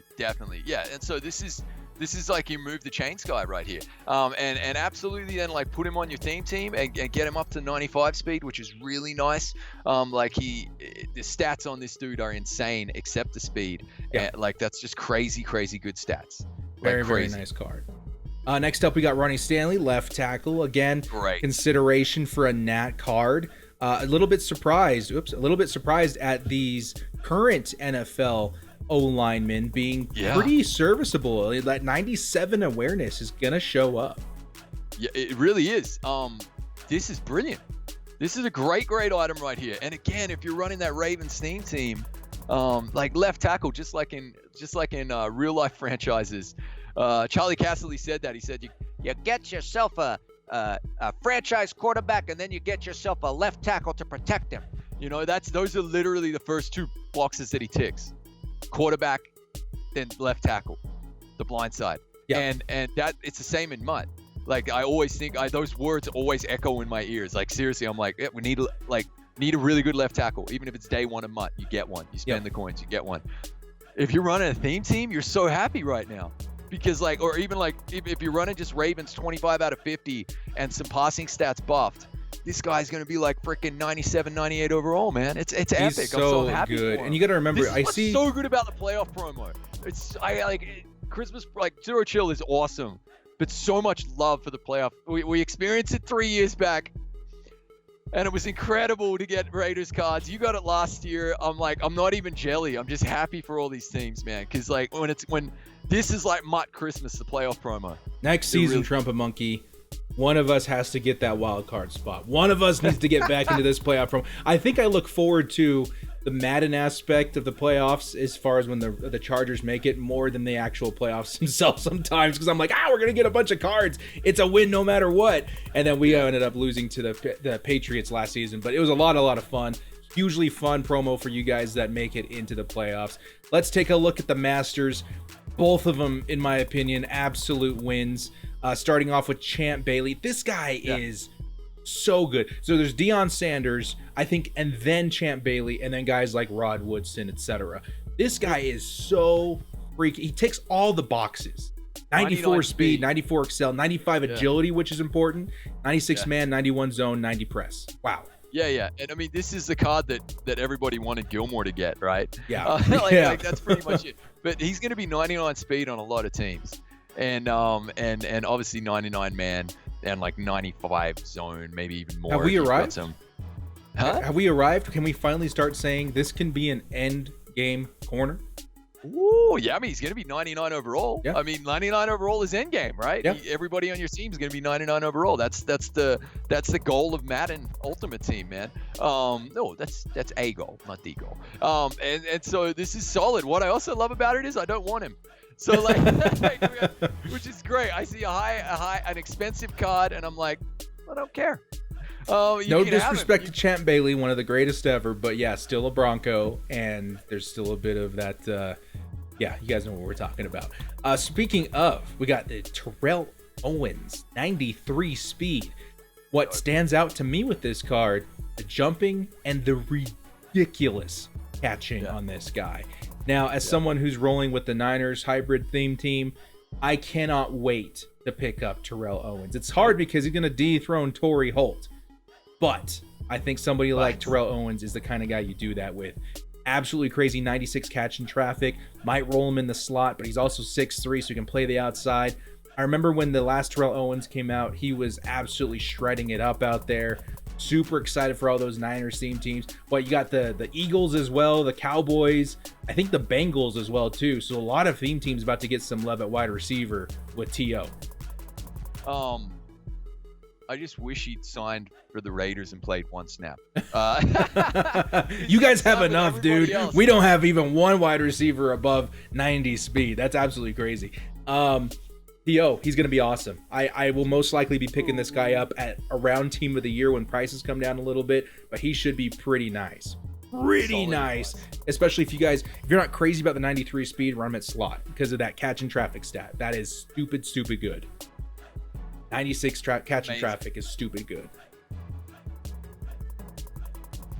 Yeah, and so this is like you move the chains guy right here. And absolutely then like put him on your team and get him up to 95 speed, which is really nice. Like the stats on this dude are insane, except the speed.
Yeah.
And, like that's just crazy good stats.
Very,
Like,
very
crazy.
nice card. Next up, we got Ronnie Stanley, left tackle. Again,
Great.
consideration for a Nat card. A little bit surprised at these current NFL O-linemen being pretty serviceable. That 97 awareness is going to show up.
Yeah, it really is. This is brilliant. This is a great item right here. And again, if you're running that Ravens team, like left tackle, just like in real life franchises, Charlie Casserly said that. He said you get yourself a franchise quarterback, and then you get yourself a left tackle to protect him. You know, those are literally the first two boxes that he ticks: quarterback, then left tackle, the blind side.
Yeah.
And that it's the same in MUT. Like I always think those words always echo in my ears. Like seriously, I'm like, we need a really good left tackle. Even if it's day one of MUT, you get one. You spend the coins, you get one. If you're running a theme team, you're so happy right now. Because or even like if you're running just Ravens 25 out of 50 and some passing stats buffed, this guy's gonna be like freaking 97, 98 overall, man. It's epic.
He's
I'm so happy
good.
for him.
And you got to remember,
This is what's so good about the playoff promo. Christmas, like Zero Chill is awesome, but so much love for the playoff. We experienced it 3 years back, and it was incredible to get Raiders cards. You got it last year. I'm not even jelly. I'm just happy for all these teams, man. Because like when this is like MUT Christmas, the playoff promo.
Next season, Trumpetmonkey, one of us has to get that wild card spot. One of us needs to get back into this playoff promo. I think I look forward to the Madden aspect of the playoffs as far as when the Chargers make it more than the actual playoffs themselves sometimes, because I'm like, we're going to get a bunch of cards. It's a win no matter what. And then we ended up losing to the Patriots last season. But it was a lot of fun. Hugely fun promo for you guys that make it into the playoffs. Let's take a look at the Masters. Both of them, in my opinion, absolute wins. Starting off with Champ Bailey. This guy is so good. So there's Deion Sanders, I think, and then Champ Bailey, and then guys like Rod Woodson, etc. This guy is so freaky. He ticks all the boxes. 94 speed, 94 excel, 95 agility, which is important, 96 man, 91 zone, 90 press. Wow.
Yeah. And I mean, this is the card that everybody wanted Gilmore to get, right?
Yeah.
Like that's pretty much it. But he's going to be 99 speed on a lot of teams. And obviously 99 man and like 95 zone, maybe even more.
Have we arrived?
Have
we arrived? Can we finally start saying this can be an end game corner?
Ooh, yeah. I mean, he's going to be 99 overall.
Yeah.
I mean, 99 overall is end game, right?
Yeah.
Everybody on your team is going to be 99 overall. That's the goal of Madden Ultimate Team, man. No, that's a goal, not the goal. And so this is solid. What I also love about it is I don't want him. So like, which is great. I see an expensive card, and I'm like, I don't care. No
disrespect to Champ Bailey, one of the greatest ever, but yeah, still a Bronco, and there's still a bit of that. You guys know what we're talking about. Speaking of, we got the Terrell Owens, 93 speed. What stands out to me with this card, the jumping and the ridiculous catching on this guy. Now, as someone who's rolling with the Niners hybrid theme team, I cannot wait to pick up Terrell Owens. It's hard because he's going to dethrone Torrey Holt. But I think somebody like Terrell Owens is the kind of guy you do that with. Absolutely crazy 96 catch in traffic. Might roll him in the slot, but he's also 6'3", so he can play the outside. I remember when the last Terrell Owens came out, he was absolutely shredding it up out there. Super excited for all those Niners theme teams. But you got the Eagles as well, the Cowboys, I think the Bengals as well too. So a lot of theme teams about to get some love at wide receiver with T.O.
I just wish he'd signed for the Raiders and played one snap.
You guys have enough, dude. We don't have even one wide receiver above 90 speed. That's absolutely crazy. T.O., he's going to be awesome. I will most likely be picking this guy up at around Team of the Year when prices come down a little bit, but he should be pretty nice. Pretty nice. Especially if you're not crazy about the 93 speed, run him at slot because of that catch and traffic stat. That is stupid good. 96 catch and traffic is stupid good.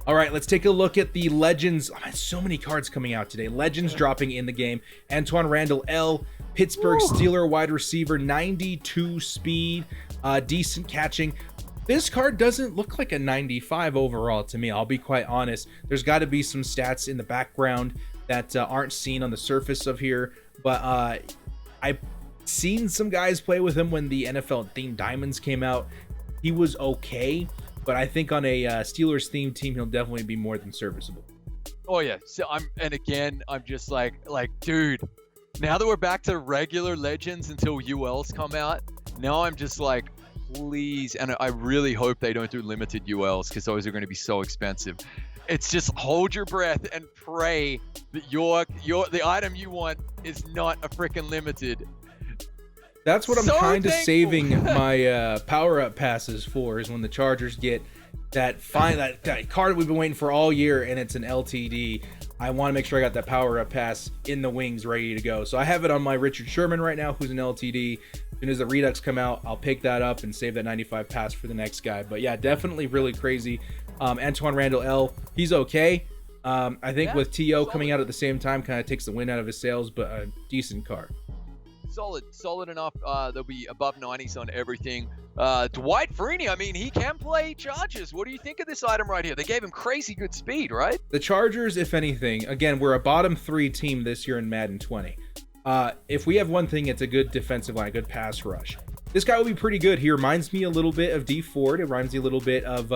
All right, let's take a look at the Legends. Oh, man, so many cards coming out today. Legends dropping in the game. Antoine Randall L, Pittsburgh Steeler wide receiver, 92 speed, decent catching. This card doesn't look like a 95 overall to me. I'll be quite honest. There's got to be some stats in the background that aren't seen on the surface of here. But I've seen some guys play with him when the NFL themed diamonds came out. He was okay. But I think on a Steelers themed team, he'll definitely be more than serviceable.
Oh yeah. So I'm just like, dude, now that we're back to regular Legends until ULs come out, now I'm just like, please. And I really hope they don't do limited ULs because those are going to be so expensive. It's just hold your breath and pray that the item you want is not a freaking limited.
That's what I'm kind of saving my power-up passes for, is when the Chargers get that card we've been waiting for all year, and it's an LTD. I want to make sure I got that power-up pass in the wings ready to go. So I have it on my Richard Sherman right now, who's an LTD. As soon as the Redux come out, I'll pick that up and save that 95 pass for the next guy. But yeah, definitely really crazy. Antoine Randall L, he's okay. I think with TO coming out at the same time kind of takes the wind out of his sails, but a decent card.
Solid enough. They'll be above 90s on everything. Dwight Freeney, I mean, he can play Chargers. What do you think of this item right here? They gave him crazy good speed, right?
The Chargers, if anything, again, we're a bottom 3 team this year in Madden 20. If we have one thing, it's a good defensive line, a good pass rush. This guy will be pretty good. He reminds me a little bit of D Ford. It reminds me a little bit of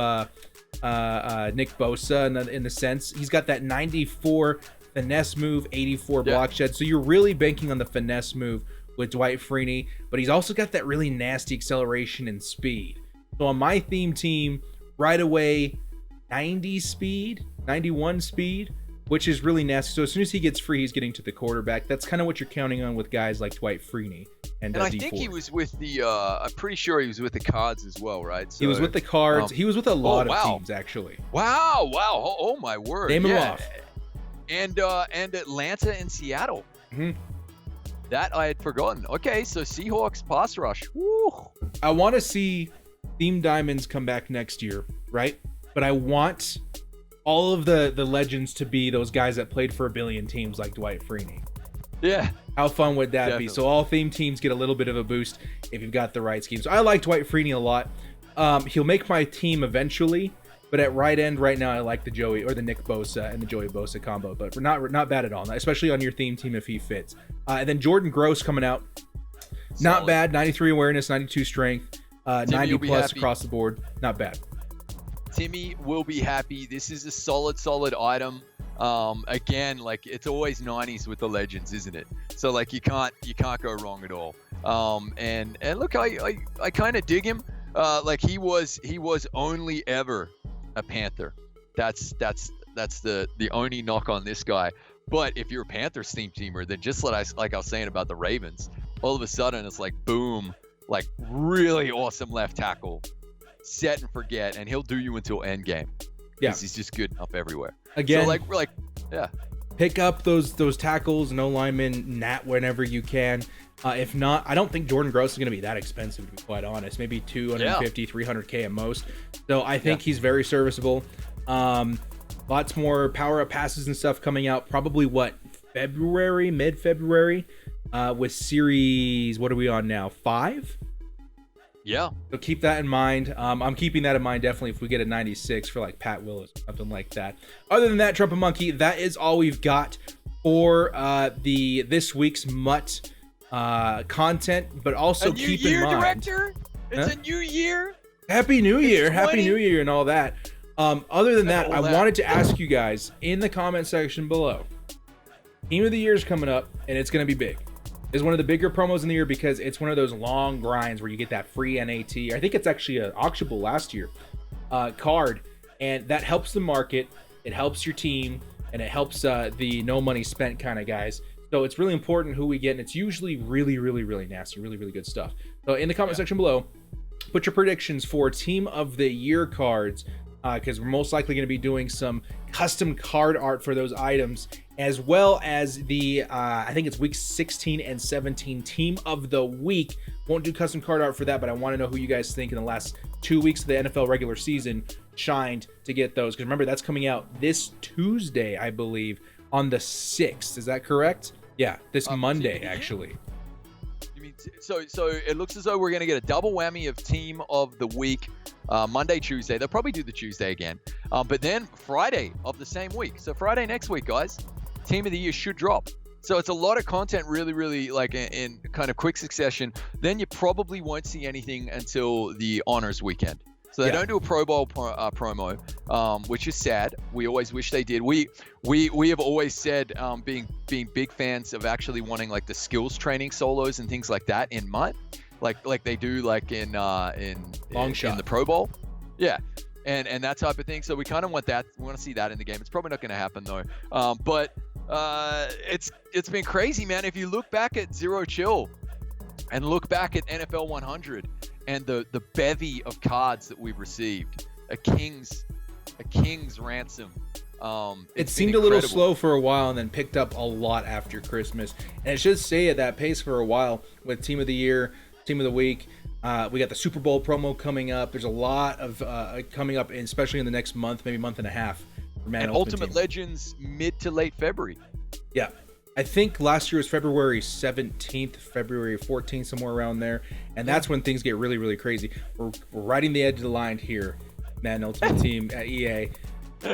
Nick Bosa in the sense. He's got that 94 finesse move, 84 block shed. So you're really banking on the finesse move with Dwight Freeney, but he's also got that really nasty acceleration and speed. So on my theme team, right away, 90 speed, 91 speed, which is really nasty. So as soon as he gets free, he's getting to the quarterback. That's kind of what you're counting on with guys like Dwight Freeney. And
I think he was with the, I'm pretty sure he was with the Cards as well, right? So,
he was with the Cards. He was with a lot of teams, actually.
Wow. Oh my word.
Name him off.
And Atlanta and Seattle.
Mm-hmm.
That I had forgotten. Okay, so Seahawks pass rush. Woo.
I want to see Theme Diamonds come back next year, right? But I want all of the legends to be those guys that played for a billion teams like Dwight Freeney.
Yeah.
How fun would that
Definitely.
be? So all theme teams get a little bit of a boost if you've got the right scheme. So I like Dwight Freeney a lot. He'll make my team eventually, but at right end right now, I like the Joey or the Nick Bosa and the Joey Bosa combo, but not bad at all, especially on your theme team if he fits. And then Jordan Gross coming out. Not bad. 93 awareness, 92 strength, 90 plus across the board. Not bad.
Timmy will be happy. This is a solid item. Again, like it's always 90s with the legends, isn't it? So like you can't go wrong at all. And look, I kind of dig him. Like he was only ever a Panther. That's the only knock on this guy. But if you're a Panthers teamer, then just like I was saying about the Ravens, all of a sudden it's like boom, like really awesome left tackle, set and forget, and he'll do you until end game.
Yeah,
he's just good enough everywhere.
Again,
so like yeah.
Pick up those tackles, no linemen, nat whenever you can. If not, I don't think Jordan Gross is going to be that expensive, to be quite honest. Maybe 250, 300K at most. So I think he's very serviceable. Lots more power-up passes and stuff coming out. Probably, mid-February? With series, what are we on now? 5?
Yeah.
So keep that in mind. I'm keeping that in mind definitely if we get a 96 for like Pat Willis, something like that. Other than that, Trumpetmonkey, that is all we've got for this week's MUT content. But also keep in mind,
director. It's a new year.
Happy New Year, Happy New Year, and all that. Other than that, I wanted to ask you guys in the comment section below. Team of the Year is coming up, and it's going to be big. It's one of the bigger promos in the year because it's one of those long grinds where you get that free NAT. I think it's actually an auctionable last year card, and that helps the market. It helps your team, and it helps the no money spent kind of guys. So it's really important who we get, and it's usually really, really, really nasty, really, really good stuff. So in the comment section below, put your predictions for Team of the Year cards, because we're most likely going to be doing some custom card art for those items, as well as the I think it's week 16 and 17 Team of the Week. Won't do custom card art for that, but I want to know who you guys think in the last 2 weeks of the NFL regular season, shined to get those. Because remember, that's coming out this Tuesday, I believe, on the 6th. Is that correct? Yeah, this Monday, actually.
You mean so it looks as though we're going to get a double whammy of Team of the Week, Monday, Tuesday. They'll probably do the Tuesday again. But then Friday of the same week. So Friday next week, guys, Team of the Year should drop. So it's a lot of content really like in kind of quick succession. Then you probably won't see anything until the honors weekend. So they don't do a Pro Bowl promo, which is sad. We always wish they did. We have always said, being big fans of actually wanting like the skills training solos and things like that in MUT, like they do like in the Pro Bowl, yeah, and that type of thing. So we kind of want that. We want to see that in the game. It's probably not going to happen though. But it's been crazy, man. If you look back at Zero Chill and look back at NFL 100. And the bevy of cards that we've received, a king's ransom.
It seemed a little slow for a while and then picked up a lot after Christmas. And it should stay at that pace for a while with Team of the Year, Team of the Week. We got the Super Bowl promo coming up. There's a lot of coming up, especially in the next month, maybe month and a half. For Madden
Ultimate Legends mid to late February.
Yeah. I think last year was February 17th, February 14th, somewhere around there. And that's when things get really, really crazy. We're riding the edge of the line here, Madden Ultimate Team at EA.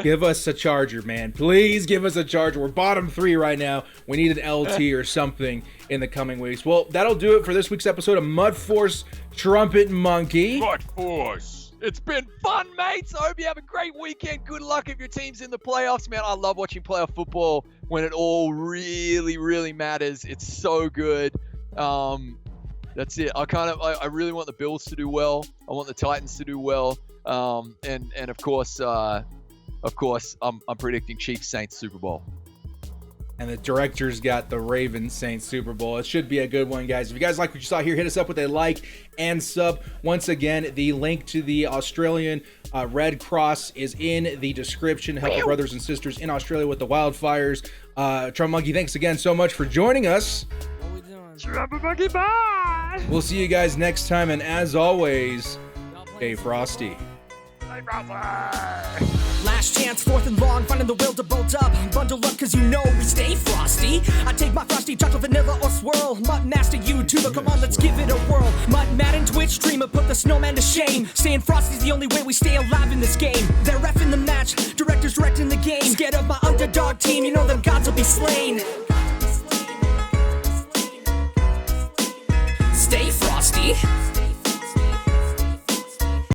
Give us a charger, man. Please give us a charger. We're bottom 3 right now. We need an LT or something in the coming weeks. Well, that'll do it for this week's episode of Mud Force Trumpetmonkey.
Mud Force.
It's been fun, mates. I hope you have a great weekend. Good luck if your team's in the playoffs, man. I love watching playoff football when it all really, really matters. It's so good. That's it. I really want the Bills to do well. I want the Titans to do well. And of course, I'm predicting Chiefs Saints Super Bowl.
And the director's got the Ravens Saints Super Bowl. It should be a good one, guys. If you guys like what you saw here, hit us up with a like and sub. Once again, the link to the Australian Red Cross is in the description. Help our brothers and sisters in Australia with the wildfires. Trumpetmonkey, thanks again so much for joining us.
What we doing?
Trumpetmonkey, bye!
We'll see you guys next time. And as always, stay frosty.
Hey, brother.
Last chance, 4th and long, finding the will to bolt up. Bundle up, cause you know we stay frosty. I take my frosty, chocolate, vanilla, or swirl. Mutt Master, YouTuber, come on, let's give it a whirl. Mutt Madden, Twitch streamer, put the snowman to shame. Staying frosty's the only way we stay alive in this game. They're reffing the match, directors directing the game. Scared of my underdog team, you know them gods will be slain. Stay frosty.